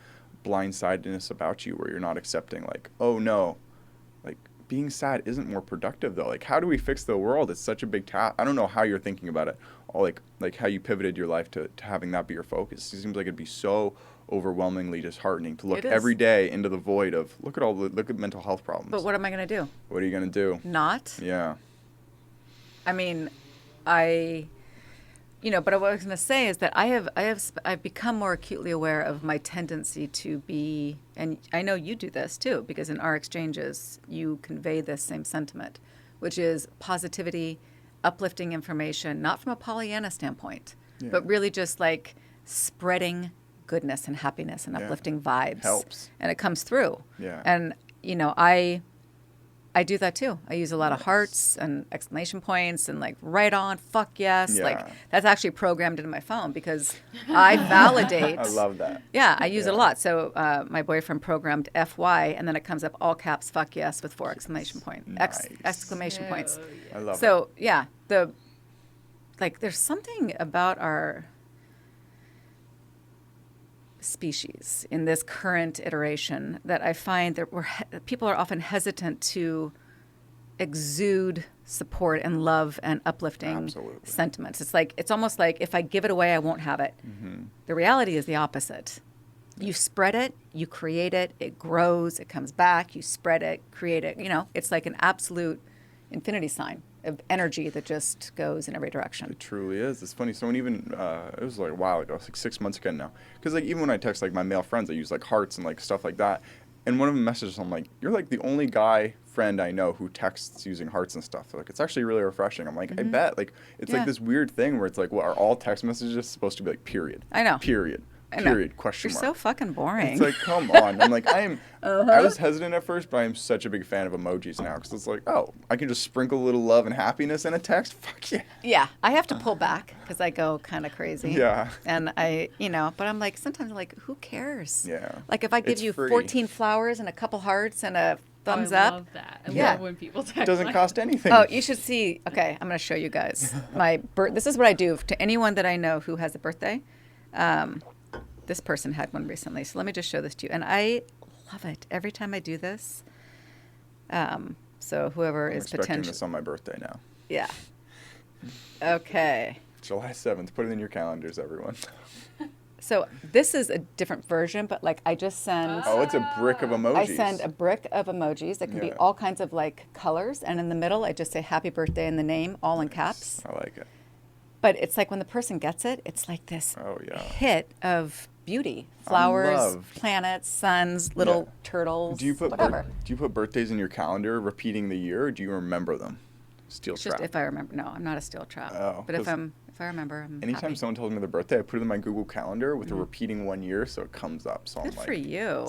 blindsidedness about you where you're not accepting like, oh no, like being sad isn't more productive though. Like how do we fix the world? It's such a big task. I don't know how you're thinking about it, or like how you pivoted your life to having that be your focus. It seems like it'd be so overwhelmingly disheartening to look It is. every day into the void of look at mental health problems. But what am I going to do? What are you gonna do? Not? Yeah. I mean, but what I was going to say is that I've become more acutely aware of my tendency to be, and I know you do this too, because in our exchanges, you convey this same sentiment, which is positivity, uplifting information, not from a Pollyanna standpoint, but really just like spreading goodness and happiness and Yeah. uplifting vibes. Helps. And it comes through. Yeah. And, I do that too. I use a lot of hearts and exclamation points and like right on, fuck yes. Yeah. Like that's actually programmed into my phone because I validate. I love that. Yeah, I use it a Yeah. lot. So my boyfriend programmed FY and then it comes up all caps, fuck yes, with 4 exclamation point, Nice. exclamation points. I love So yeah, there's something about our species in this current iteration that I find that people are often hesitant to exude support and love and uplifting Absolutely. sentiments. It's almost like if I give it away, I won't have it. The reality is the opposite. You spread it, you create it, it grows, it comes back, you spread it, create it. It's like an absolute infinity sign of energy that just goes in every direction. It truly is. It's funny. Someone even, it was like a while ago, it's like 6 months ago now. Because like even when I text like my male friends, I use like hearts and like stuff like that. And one of them messages, I'm like, you're like the only guy friend I know who texts using hearts and stuff. Like it's actually really refreshing. I'm like, I bet. Like it's Yeah. like this weird thing where it's like, well, are all text messages supposed to be like period? I know. Period. I know. Period. Question You're mark. so fucking boring. It's like, come on. I'm like, I was hesitant at first, but I'm such a big fan of emojis now because it's like, oh, I can just sprinkle a little love and happiness in a text. Fuck yeah. Yeah, I have to pull back because I go kind of crazy. Yeah. And but I'm like, sometimes I'm like, who cares? Yeah. Like if I give It's you free. 14 flowers and a couple hearts and a thumbs I up. love that. I Yeah. love when people text. It doesn't like cost anything. Oh, you should see. Okay, I'm going to show you guys. This is what I do to anyone that I know who has a birthday. This person had one recently. So let me just show this to you. And I love it every time I do this. So whoever I'm is expecting potential. this on my birthday now. Yeah. Okay. July 7th. Put it in your calendars, everyone. So this is a different version, but like I just send. Oh, it's a brick of emojis. I send a brick of emojis that can be Yeah. all kinds of like colors, and in the middle I just say happy birthday and the name all in caps. I like it. But it's like when the person gets it, it's like this Oh, yeah. hit of beauty. Flowers, love- planets, suns, little Yeah. turtles, Do you put whatever. do you put birthdays in your calendar, repeating the year, or do you remember them? Steel It's just trap. if I remember. No, I'm not a steel trap. Oh, but if 'cause I remember, I'm Anytime happy. someone tells me their birthday, I put it in my Google Calendar with a repeating 1 year, so it comes up. So Good I'm like, for you.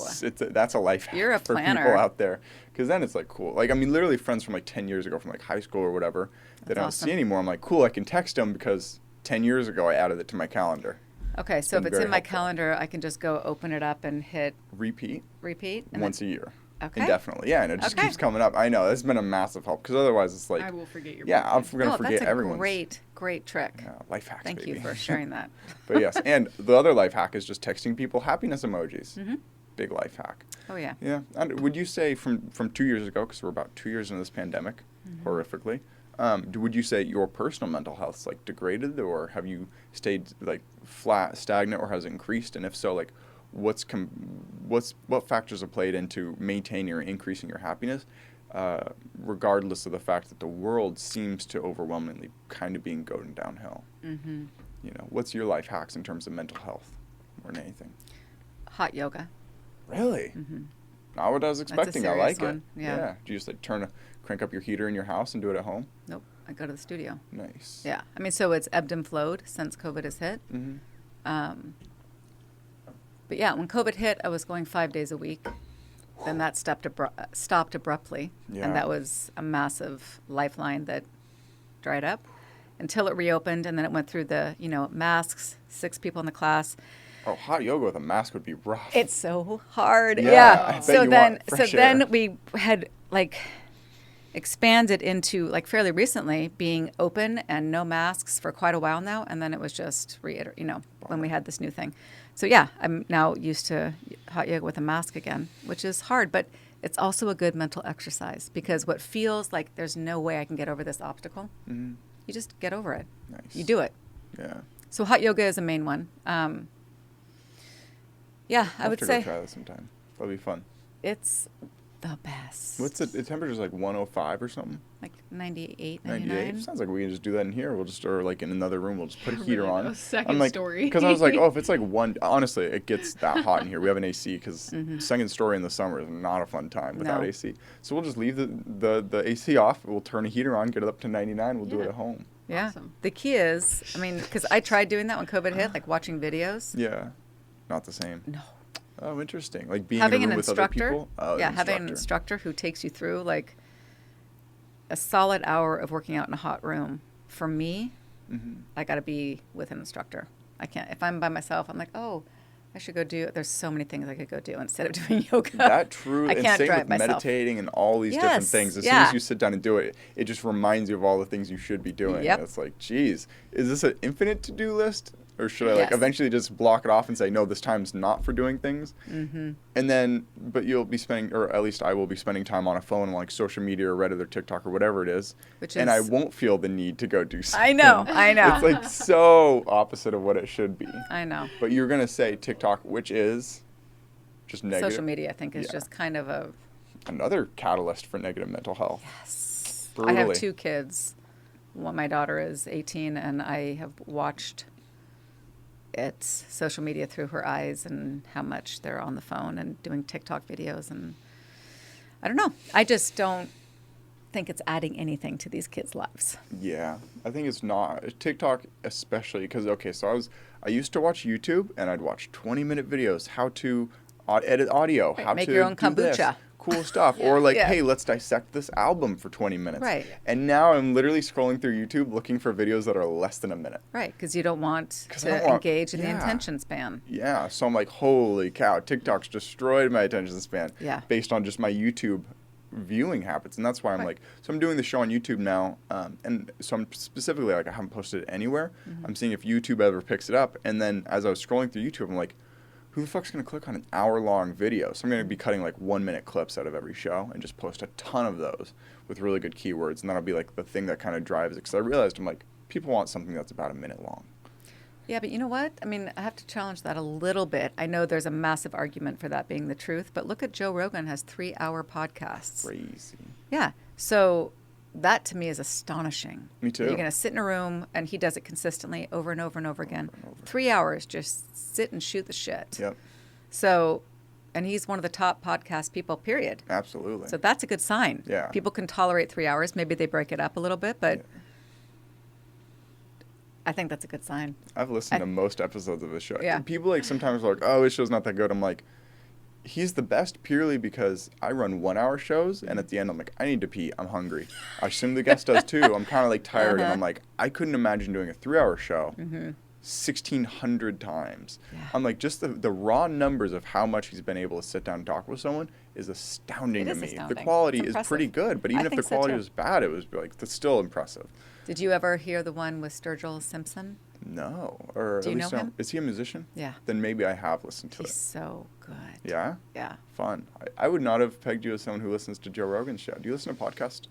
That's a life hack You're a for planner. people out there, because then it's like cool. Like I mean, literally friends from like 10 years ago, from like high school or whatever, that That's I don't awesome. see anymore. I'm like, cool. I can text them because 10 years ago I added it to my calendar. Okay, so if been it's very in my helpful. calendar, I can just go open it up and hit Repeat repeat. And once a year. Okay. Indefinitely. Yeah, and it just Okay. keeps coming up. I know that's been a massive help, because otherwise it's like, I will forget your yeah, I'm birthday. gonna oh, forget that's a everyone's. great trick. Yeah, life hacks. Thank baby. you for sharing that. But yes, and the other life hack is just texting people happiness emojis. Mhm. Big life hack. Oh yeah. Yeah. And would you say from 2 years ago, because we're about 2 years into this pandemic, Mm-hmm. horrifically, would you say your personal mental health's like degraded, or have you stayed like flat, stagnant, or has it increased? And if so, like what factors have played into maintaining or increasing your happiness, regardless of the fact that the world seems to overwhelmingly kind of being going downhill? Mm-hmm. You know, what's your life hacks in terms of mental health more than anything? Hot yoga. Really? Mm-hmm. Not what I was expecting. I serious like one, it. yeah. Do you just like crank up your heater in your house and do it at home? Nope. I go to the studio. Nice. Yeah. I mean, so it's ebbed and flowed since COVID has hit. Mm-hmm. But yeah, when COVID hit, I was going 5 days a week. Then that stopped abruptly, Yeah. and that was a massive lifeline that dried up until it reopened, and then it went through the masks, 6 people in the class. Oh, hot yoga with a mask would be rough. It's so hard. Yeah, Yeah. I bet So you then, want fresh so then air. we had like expanded into like fairly recently being open and no masks for quite a while now, and then it was just when we had this new thing. So yeah, I'm now used to hot yoga with a mask again, which is hard, but it's also a good mental exercise because what feels like there's no way I can get over this obstacle, Mm-hmm. you just get over it. Nice. You do it. Yeah. So hot yoga is a main one. Yeah, I I'll would have to go say try that sometime. That'll be fun. it's the best. What's the temperature's like 105 or something? Like 98, 98. 99? Sounds like we can just do that in here. We'll just, or like in another room, we'll just put a Really heater though, on. second I'm like, story. because I was like, oh, if it's like honestly, it gets that hot in here. We have an AC because Mm-hmm. second story in the summer is not a fun time without No. AC. So we'll just leave the AC off. We'll turn a heater on, get it up to 99. We'll do it Yeah. at home. Yeah. Awesome. The key is, I mean, because I tried doing that when COVID hit, like watching videos. Yeah. Not the same. No. Oh, interesting. Like being Having in an a room with other instructor. people. Oh, Yeah, having an instructor who takes you through like a solid hour of working out in a hot room. For me, Mm-hmm. I got to be with an instructor. I can't, if I'm by myself, I'm like, oh, I should go do, there's so many things I could go do instead of doing yoga. That true. I And can't same drive with myself. meditating and all these different Yes, things. As soon yeah. as you sit down and do it, it just reminds you of all the things you should be doing. Yep. And it's like, geez, is this an infinite to-do list? Or should I like Yes. eventually just block it off and say, no, this time's not for doing things? Mm-hmm. And then, but you'll be spending, or at least I will be spending time on a phone, like social media or Reddit or TikTok or whatever it is. Which and I is- won't feel the need to go do something. I know. It's like so opposite of what it should be. I know. But you're going to say TikTok, which is just negative. Social media, I think, is Yeah. just kind of a, Another catalyst for negative mental health. I have Brutally. 2 kids. One, my daughter is 18, and I have watched social media through her eyes and how much they're on the phone and doing TikTok videos. And I don't know. I just don't think it's adding anything to these kids' lives. Yeah, I think it's not TikTok, especially because so I used to watch YouTube and I'd watch 20-minute videos how to edit audio, Right, how make to your own do this, kombucha. cool stuff, or like, Yeah. hey, let's dissect this album for 20 minutes. Right. And now I'm literally scrolling through YouTube looking for videos that are less than a minute. Right, because you don't want 'Cause I to don't want- engage in the yeah. attention span. Yeah, so I'm like, holy cow, TikTok's destroyed my attention span Yeah. based on just my YouTube viewing habits. And that's why I'm Right. like, so I'm doing the show on YouTube now. And so I'm specifically like, I haven't posted it anywhere. Mm-hmm. I'm seeing if YouTube ever picks it up. And then as I was scrolling through YouTube, I'm like, who the fuck's going to click on an hour-long video? So I'm going to be cutting like 1-minute clips out of every show and just post a ton of those with really good keywords. And that'll be like the thing that kind of drives it. Because I realized I'm like, people want something that's about a minute long. Yeah, but you know what? I mean, I have to challenge that a little bit. I know there's a massive argument for that being the truth, but look at Joe Rogan has 3-hour podcasts. Crazy. Yeah. So that to me is astonishing. Me That too. you're going to sit in a room and he does it consistently over and over and over again. and over. 3 hours, just sit and shoot the shit. Yep. So, and he's one of the top podcast people, period. Absolutely. So that's a good sign. Yeah. People can tolerate 3 hours. Maybe they break it up a little bit, but Yeah. I think that's a good sign. I've listened to most episodes of his show. Yeah. People like sometimes are like, oh, his show's not that good. I'm like, he's the best purely because I run 1 hour shows and at the end I'm like, I need to pee. I'm hungry. I assume the guest does too. I'm kind of like tired and I'm like, I couldn't imagine doing a 3-hour show 1,600 times. Yeah. I'm like, just the raw numbers of how much he's been able to sit down and talk with someone is astounding It to is me. astounding. The quality It's is impressive. pretty good, but even I if the think so, quality too. was bad, it was like, that's still impressive. Did you ever hear the one with Sturgill Simpson? No. Or Do at you least know I don't- him? Is he a musician? Yeah. Then maybe I have listened to He's it. so good. Yeah? Yeah. Fun. I would not have pegged you as someone who listens to Joe Rogan's show. Do you listen to podcasts?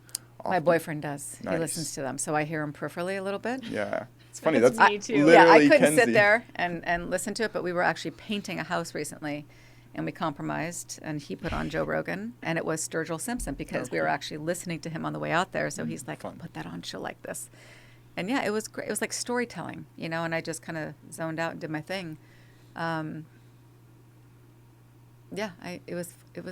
My often? boyfriend does. Nice. He listens to them, so I hear him peripherally a little bit. Yeah. It's funny. That's That's me too. Yeah, literally I couldn't Kenzie. sit there and listen to it, but we were actually painting a house recently, and we compromised, and he put on Joe Rogan, and it was Sturgill Simpson because we were actually listening to him on the way out there. So he's like, fun. "Put that on, she'll like this," and yeah, it was great. It was like storytelling, you know. And I just kind of zoned out and did my thing. Yeah, it was like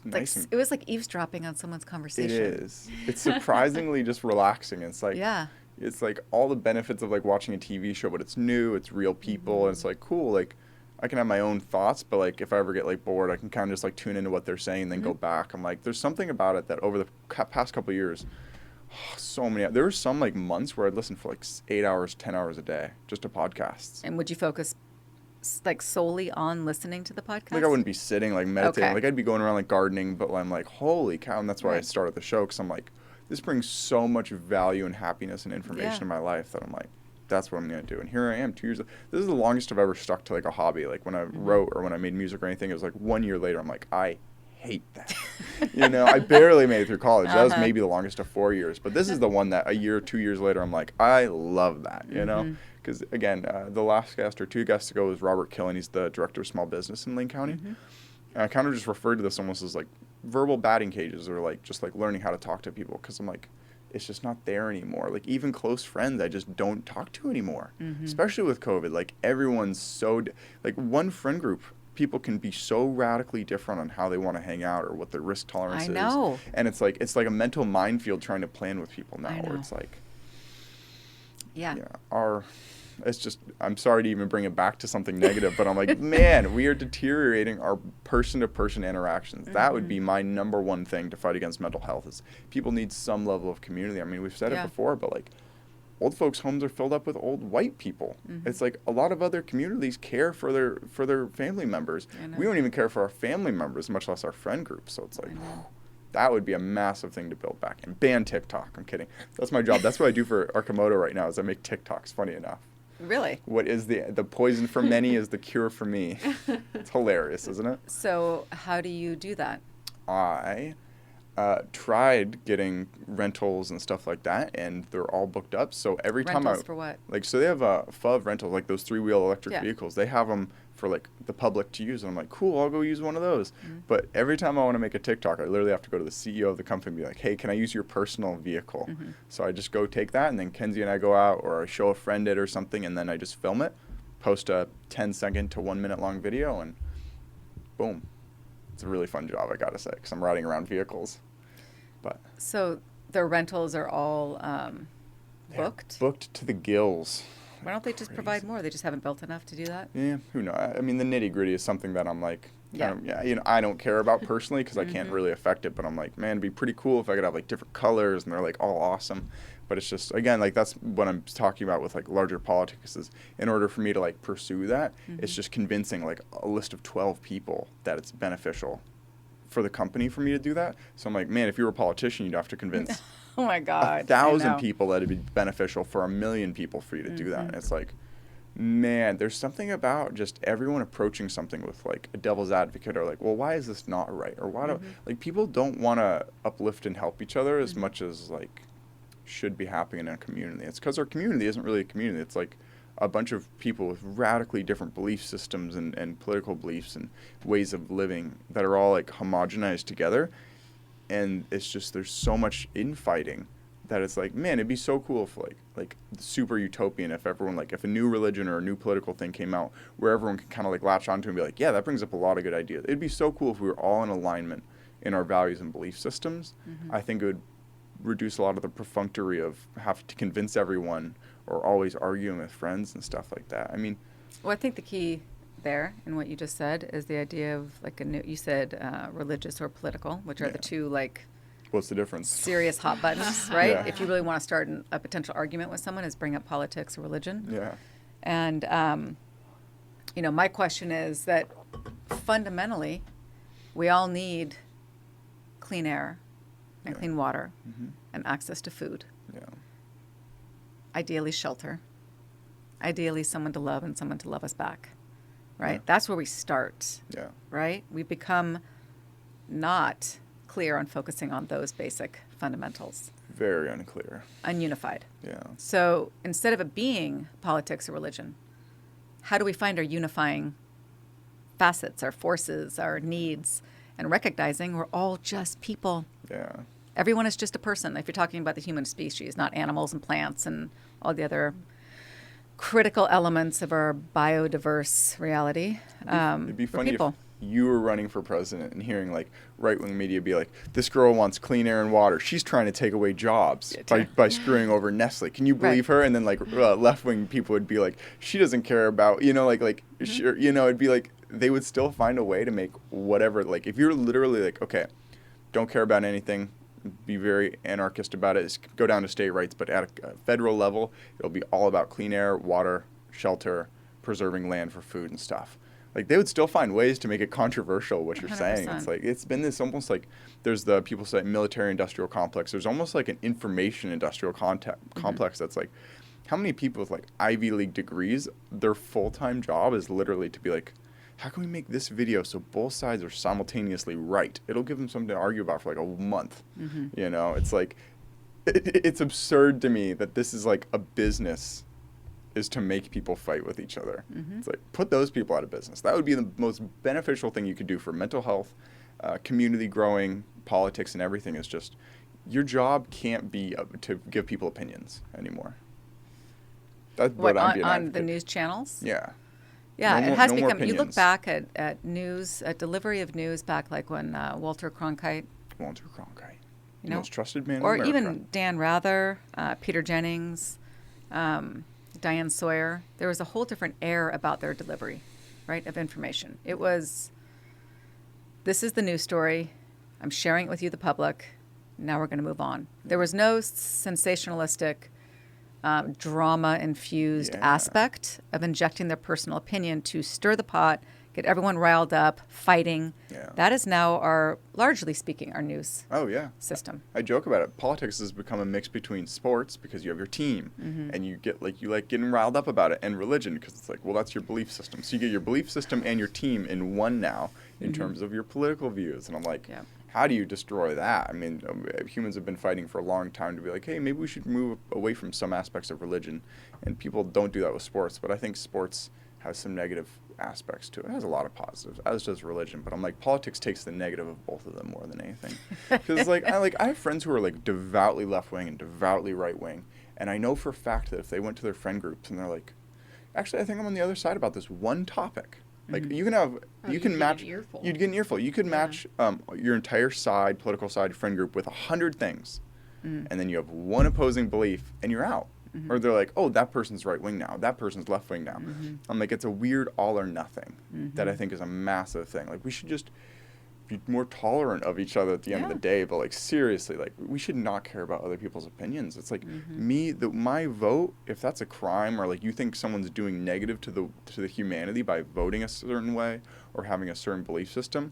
Nice and- it was like eavesdropping on someone's It conversation. is. It's surprisingly just relaxing. It's like Yeah. it's like all the benefits of like watching a TV show, but it's new, it's real people, and it's like cool. Like I can have my own thoughts, but like if I ever get like bored, I can kind of just like tune into what they're saying and then go back. I'm like, there's something about it that over the past couple of years, so many. There were some like months where I'd listen for like 8 hours, 10 hours a day just to podcasts. And would you focus like solely on listening to the podcast? Like I wouldn't be sitting like meditating. Okay. Like I'd be going around like gardening, but I'm like, holy cow! And that's why I Right. started the show because I'm like, this brings so much value and happiness and information Yeah. in my life that I'm like, that's what I'm gonna do. And here I am, 2 years. This is the longest I've ever stuck to like a hobby. Like when I wrote or when I made music or anything, it was like 1 year later. I'm like, I hate that. You know, I barely made it through college. That was maybe the longest of 4 years. But this is the one that a year, 2 years later, I'm like, I love that. You know. Because again, the last guest or 2 guests ago was Robert Killen. He's the director of small business in Lane County. And I kind of just referred to this almost as like verbal batting cages or like just like learning how to talk to people. Because I'm like, it's just not there anymore. Like even close friends, I just don't talk to anymore. Especially with COVID, like everyone's so like one friend group. People can be so radically different on how they want to hang out or what their risk tolerance I is. know. And it's like a mental minefield trying to plan with people now. I Where know. it's like. Yeah. Yeah, it's just, I'm sorry to even bring it back to something negative, but I'm like, man, we are deteriorating our person-to-person interactions. That would be my number one thing to fight against mental health is people need some level of community. I mean, we've said Yeah. it before, but like, old folks' homes are filled up with old white people. It's like a lot of other communities care for their family members. I know. We don't even care for our family members, much less our friend group. So it's like, that would be a massive thing to build back. And ban TikTok. I'm kidding. That's my job. That's what I do for Archimoto right now is I make TikToks, funny enough. Really? What is the poison for many is the cure for me. It's hilarious, isn't it? So how do you do that? I tried getting rentals and stuff like that, and they're all booked up. So every time Rentals for what? like, so they have a FUV rentals, like those 3-wheel electric Yeah. vehicles. They have them for like the public to use, and I'm like, cool, I'll go use one of those. But every time I want to make a TikTok, I literally have to go to the CEO of the company and be like, hey, can I use your personal vehicle? So I just go take that, and then Kenzie and I go out, or I show a friend it or something, and then I just film it, post a 10-second to 1 minute long video, and boom. It's a really fun job, I gotta say, because I'm riding around vehicles. But So the rentals are all they're booked? booked to the gills. Why don't they just provide more? They just haven't built enough to do that? Yeah, who knows? I mean, the nitty gritty is something that I'm like, Yeah. you know, I don't care about personally because I can't really affect it. But I'm like, man, it'd be pretty cool if I could have like different colors and they're like all awesome. But it's just, again, like that's what I'm talking about with like larger politics is in order for me to like pursue that, it's just convincing like a list of 12 people that it's beneficial for the company for me to do that. So I'm like, man, if you were a politician, you'd have to convince Oh my God. 1,000 I know. people that it'd be beneficial for 1 million people for you to do that. And it's like, man, there's something about just everyone approaching something with like a devil's advocate or like, well, why is this not right? Or why do like people don't want to uplift and help each other as much as like should be happening in a community. It's because our community isn't really a community. It's like a bunch of people with radically different belief systems and political beliefs and ways of living that are all like homogenized together. And it's just, there's so much infighting that it's like, man, it'd be so cool if like super utopian if everyone, like if a new religion or a new political thing came out where everyone could kind of like latch onto and be like, yeah, that brings up a lot of good ideas. It'd be so cool if we were all in alignment in our values and belief systems. I think it would reduce a lot of the perfunctory of having to convince everyone or always arguing with friends and stuff like that. I mean, Well, I think the key there in what you just said is the idea of like you said religious or political, which are the two like what's the difference? serious hot buttons, right? Yeah. If you really want to start a potential argument with someone, is bring up politics or religion. Yeah. And you know, my question is that fundamentally, we all need clean air and clean water and access to food. Yeah. Ideally, shelter. Ideally, someone to love and someone to love us back. Right? Yeah. That's where we start. Yeah. Right? We become not clear on focusing on those basic fundamentals, Very unclear. ununified. Yeah. So instead of it being politics or religion, how do we find our unifying facets, our forces, our needs, and recognizing we're all just people? Yeah. Everyone is just a person. If you're talking about the human species, not animals and plants and all the other critical elements of our biodiverse reality. It'd be we're funny people. if you were running for president and hearing like right-wing media be like, this girl wants clean air and water. She's trying to take away jobs by screwing over Nestle. Can you believe her? And then like left-wing people would be like, she doesn't care about, you know, sure, you know, it'd be like, they would still find a way to make whatever, like if you're literally like, okay, don't care about anything, be very anarchist about it, go down to state rights, but at a federal level, it'll be all about clean air, water, shelter, preserving land for food and stuff. Like they would still find ways to make it controversial what you're saying. 100%. It's like it's been this almost like there's the people say military industrial complex. There's almost like an information industrial complex that's like how many people with like Ivy League degrees, their full-time job is literally to be like, how can we make this video so both sides are simultaneously right? It'll give them something to argue about for like a month. You know, it's like it's absurd to me that this is like a business is to make people fight with each other. It's like, put those people out of business. That would be the most beneficial thing you could do for mental health, community growing, politics, and everything is just, your job can't be to give people opinions anymore. That's What, I'm being on the advocate. news channels? Yeah. Yeah, No it more- has no more become. You look opinions. back at news, at delivery of news back like when Walter Cronkite, Walter Cronkite. You The know, most trusted man or in America. even Dan Rather, Peter Jennings, Diane Sawyer. There was a whole different air about their delivery, right, of information. It was, this is the news story. I'm sharing it with you, the public. Now we're going to move on. There was no sensationalistic, drama-infused Yeah. aspect of injecting their personal opinion to stir the pot, get everyone riled up, fighting. Yeah. That is now our, largely speaking, our news Oh, yeah. system. I joke about it. Politics has become a mix between sports because you have your team and you get like, you like getting riled up about it, and religion because it's like, well, that's your belief system. So you get your belief system and your team in one now in terms of your political views. And I'm like, Yeah. how do you destroy that? I mean, humans have been fighting for a long time to be like, hey, maybe we should move away from some aspects of religion. And people don't do that with sports, but I think sports has some negative aspects to it. It has a lot of positives, as does religion. But I'm like, politics takes the negative of both of them more than anything. Because I have friends who are like devoutly left wing and devoutly right wing, and I know for a fact that if they went to their friend groups and they're like, actually, I think I'm on the other side about this one topic. Like you can have, you you'd can get match. an earful. You'd get an earful. You could match your entire side, political side, friend group with 100 things, and then you have one opposing belief, and you're out. Or they're like, oh, that person's right wing now, that person's left wing now. I'm like, it's a weird all or nothing that I think is a massive thing. Like, we should just be more tolerant of each other at the end of Yeah. the day. But like, seriously, like, we should not care about other people's opinions. It's like my vote, if that's a crime, or like you think someone's doing negative to the humanity by voting a certain way or having a certain belief system,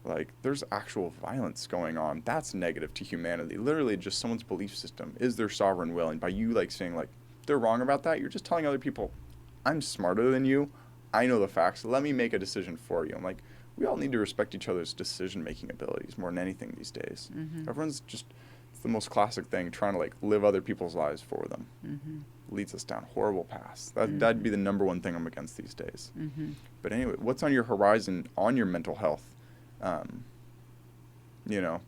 like, there's actual violence going on. That's negative to humanity. Literally, just someone's belief system is their sovereign will. And by you, like, saying, like, they're wrong about that, you're just telling other people, I'm smarter than you. I know the facts. Let me make a decision for you. I'm like, we all need to respect each other's decision-making abilities more than anything these days. Everyone's just, it's the most classic thing, trying to, like, live other people's lives for them. leads us down horrible paths. That'd be the number one thing I'm against these days. Mm-hmm. But anyway, what's on your horizon on your mental health,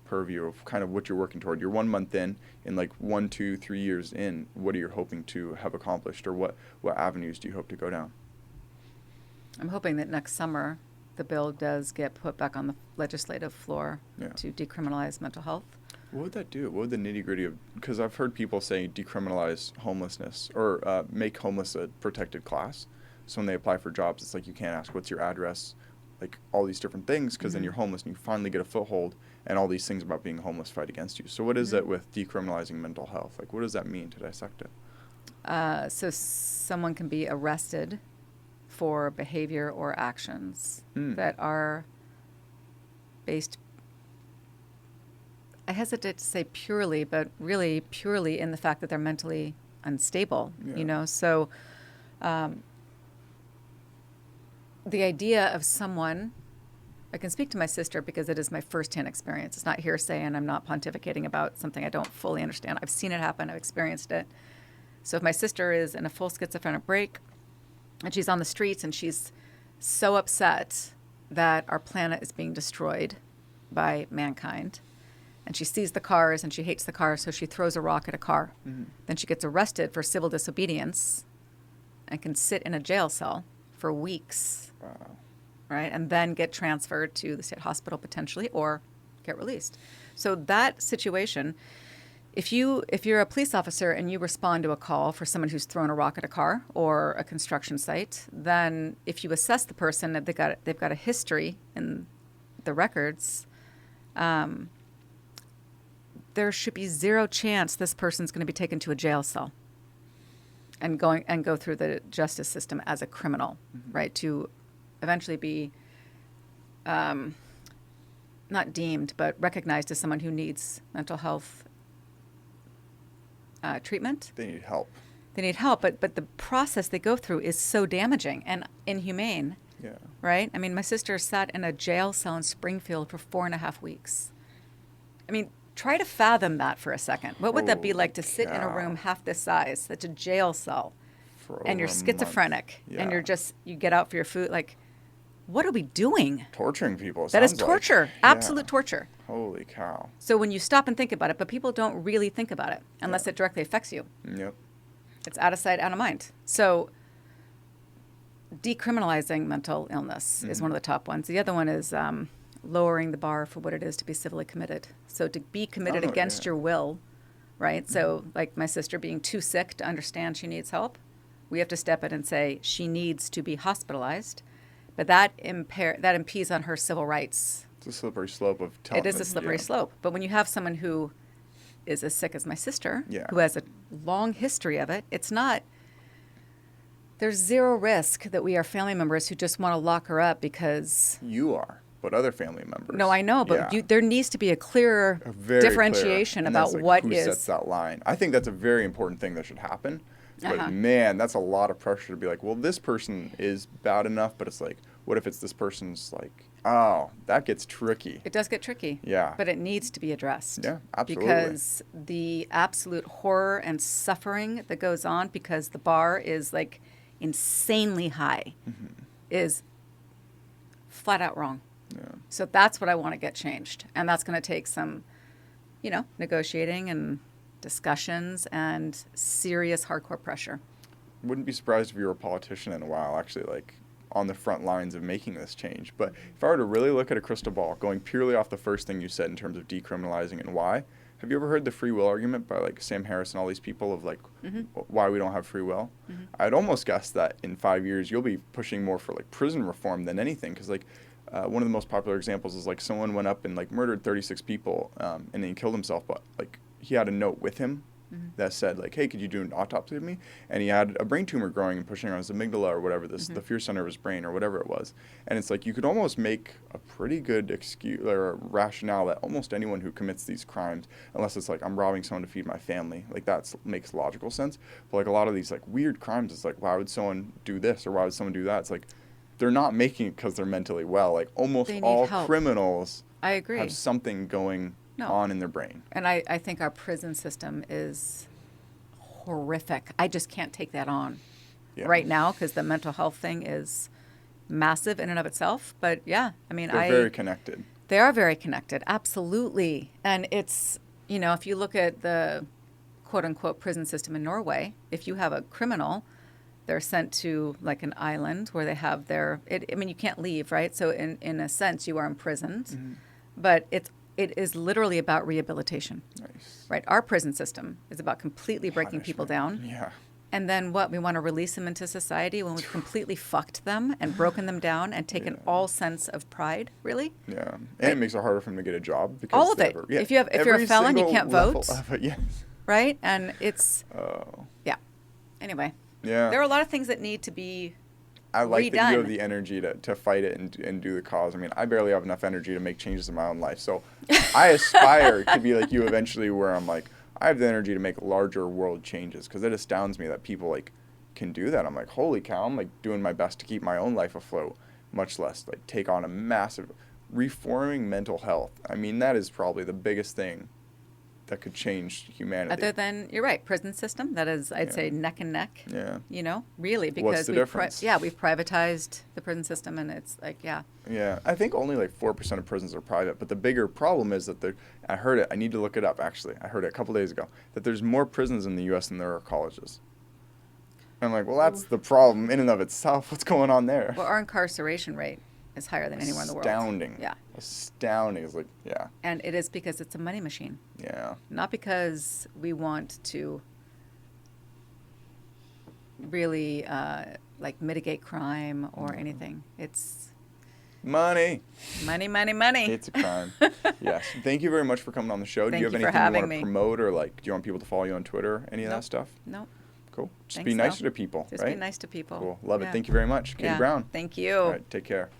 purview of kind of what you're working toward? You're 1 month in like 1, 2, 3 years in, what are you hoping to have accomplished, or what avenues do you hope to go down? I'm hoping that next summer the bill does get put back on the legislative floor to decriminalize mental health. What would that do? What would the nitty-gritty of, because I've heard people say decriminalize homelessness, or make homeless a protected class. So when they apply for jobs, it's like you can't ask what's your address, like all these different things, because then you're homeless and you finally get a foothold, and all these things about being homeless fight against you. So what is it with decriminalizing mental health? Like, what does that mean to dissect it? So someone can be arrested for behavior or actions that are based, I hesitate to say purely, but really purely in the fact that they're mentally unstable, So the idea of someone, I can speak to my sister because it is my firsthand experience. It's not hearsay, and I'm not pontificating about something I don't fully understand. I've seen it happen. I've experienced it. So if my sister is in a full schizophrenic break and she's on the streets and she's so upset that our planet is being destroyed by mankind, and she sees the cars and she hates the cars, so she throws a rock at a car. Then she gets arrested for civil disobedience and can sit in a jail cell for weeks. Wow. Right? And then get transferred to the state hospital potentially, or get released. So that situation, if you're a police officer and you respond to a call for someone who's thrown a rock at a car or a construction site, then if you assess the person, they've got a history in the records, there should be zero chance this person's going to be taken to a jail cell and go through the justice system as a criminal, right? To eventually be not deemed, but recognized as someone who needs mental health treatment. They need help. They need help, but the process they go through is so damaging and inhumane. Yeah. Right? I mean, my sister sat in a jail cell in Springfield for 4.5 weeks. I mean, try to fathom that for a second. What would that be like to sit in a room half this size, that's a jail cell, and you're schizophrenic, and you get out for your food? Like, what are we doing? Torturing people. That is torture. Absolute torture. Holy cow. So when you stop and think about it, but people don't really think about it unless it directly affects you. Yep. It's out of sight, out of mind. So decriminalizing mental illness is one of the top ones. The other one is lowering the bar for what it is to be civilly committed. So to be committed against your will, right? So like my sister being too sick to understand she needs help, we have to step in and say she needs to be hospitalized, but that impedes on her civil rights. It's a slippery slope of telling. It is a slippery slope. But when you have someone who is as sick as my sister, who has a long history of it, it's not, there's zero risk that we are family members who just want to lock her up because... You are, but other family members. No, I know, but there needs to be a clearer differentiation about what who sets that line. I think that's a very important thing that should happen. But man, that's a lot of pressure to be like, well, this person is bad enough, but it's like, what if it's this person's like, oh, that gets tricky. It does get tricky. Yeah. But it needs to be addressed. Yeah, absolutely. Because the absolute horror and suffering that goes on because the bar is like insanely high is flat out wrong. Yeah. So that's what I want to get changed. And that's going to take some, negotiating and discussions and serious hardcore pressure. Wouldn't be surprised if you were a politician in a while, actually, like on the front lines of making this change. But if I were to really look at a crystal ball, going purely off the first thing you said in terms of decriminalizing and why, have you ever heard the free will argument by like Sam Harris and all these people of like why we don't have free will? I'd almost guess that in 5 years you'll be pushing more for like prison reform than anything, because like one of the most popular examples is like someone went up and like murdered 36 people and then he killed himself, but like he had a note with him that said like, hey, could you do an autopsy of me? And he had a brain tumor growing and pushing on his amygdala or whatever, the fear center of his brain or whatever it was. And it's like you could almost make a pretty good excuse or rationale that almost anyone who commits these crimes, unless it's like I'm robbing someone to feed my family, like that makes logical sense. But like a lot of these like weird crimes, it's like, why would someone do this or why would someone do that? It's like they're not making it because they're mentally well. Like almost all criminals I agree. have something going on in their brain. And I think our prison system is horrific. I just can't take that on Yeah. right now because the mental health thing is massive in and of itself. But yeah, I mean, They're very connected. they are very connected, absolutely. And it's, if you look at the quote unquote prison system in Norway, if you have a criminal, they're sent to like an island where they have you can't leave, right? So in a sense, you are imprisoned, Mm-hmm. but it is literally about rehabilitation, Nice. right? Our prison system is about completely breaking people down. Yeah. And then what? We want to release them into society when we've completely fucked them and broken them down and taken all sense of pride, really? Yeah. And it makes it harder for them to get a job because All of they it. have If you're a every felon, you single can't level vote. of it, yes. Right? And it's, Oh. yeah. Anyway, Yeah. there are a lot of things that need to be I like that you have redone. the energy to fight it and do the cause. I mean, I barely have enough energy to make changes in my own life. So I aspire to be like you eventually where I'm like, I have the energy to make larger world changes because it astounds me that people like can do that. I'm like, holy cow, I'm like doing my best to keep my own life afloat, much less like take on a massive reforming mental health. I mean, that is probably the biggest thing that could change humanity. Other than, you're right, prison system, that is, I'd say, neck and neck. Yeah. Really, because What's the difference? we've privatized the prison system, and it's like, yeah. Yeah, I think only like 4% of prisons are private, but the bigger problem is that I heard it, I need to look it up actually, I heard it a couple days ago, that there's more prisons in the U.S. than there are colleges. And I'm like, well, that's the problem in and of itself. What's going on there? Well, our incarceration rate is higher than anywhere in the world. Astounding. Yeah. Astounding. It's like, yeah, And it is because it's a money machine, yeah. not because we want to really like mitigate crime or anything. It's Money. money, money, money. It's a crime. Yes. Thank you very much for coming on the show. Do Thank you have you for anything you having want to me. promote or like, do you want people to follow you on Twitter? Any of that Nope. stuff? No, Cool. Just Thanks, be nicer though. to people, just right? be nice to people. Cool. Love Yeah. it. Thank you very much. Katie Yeah. Brown. Thank you. All right. Take care.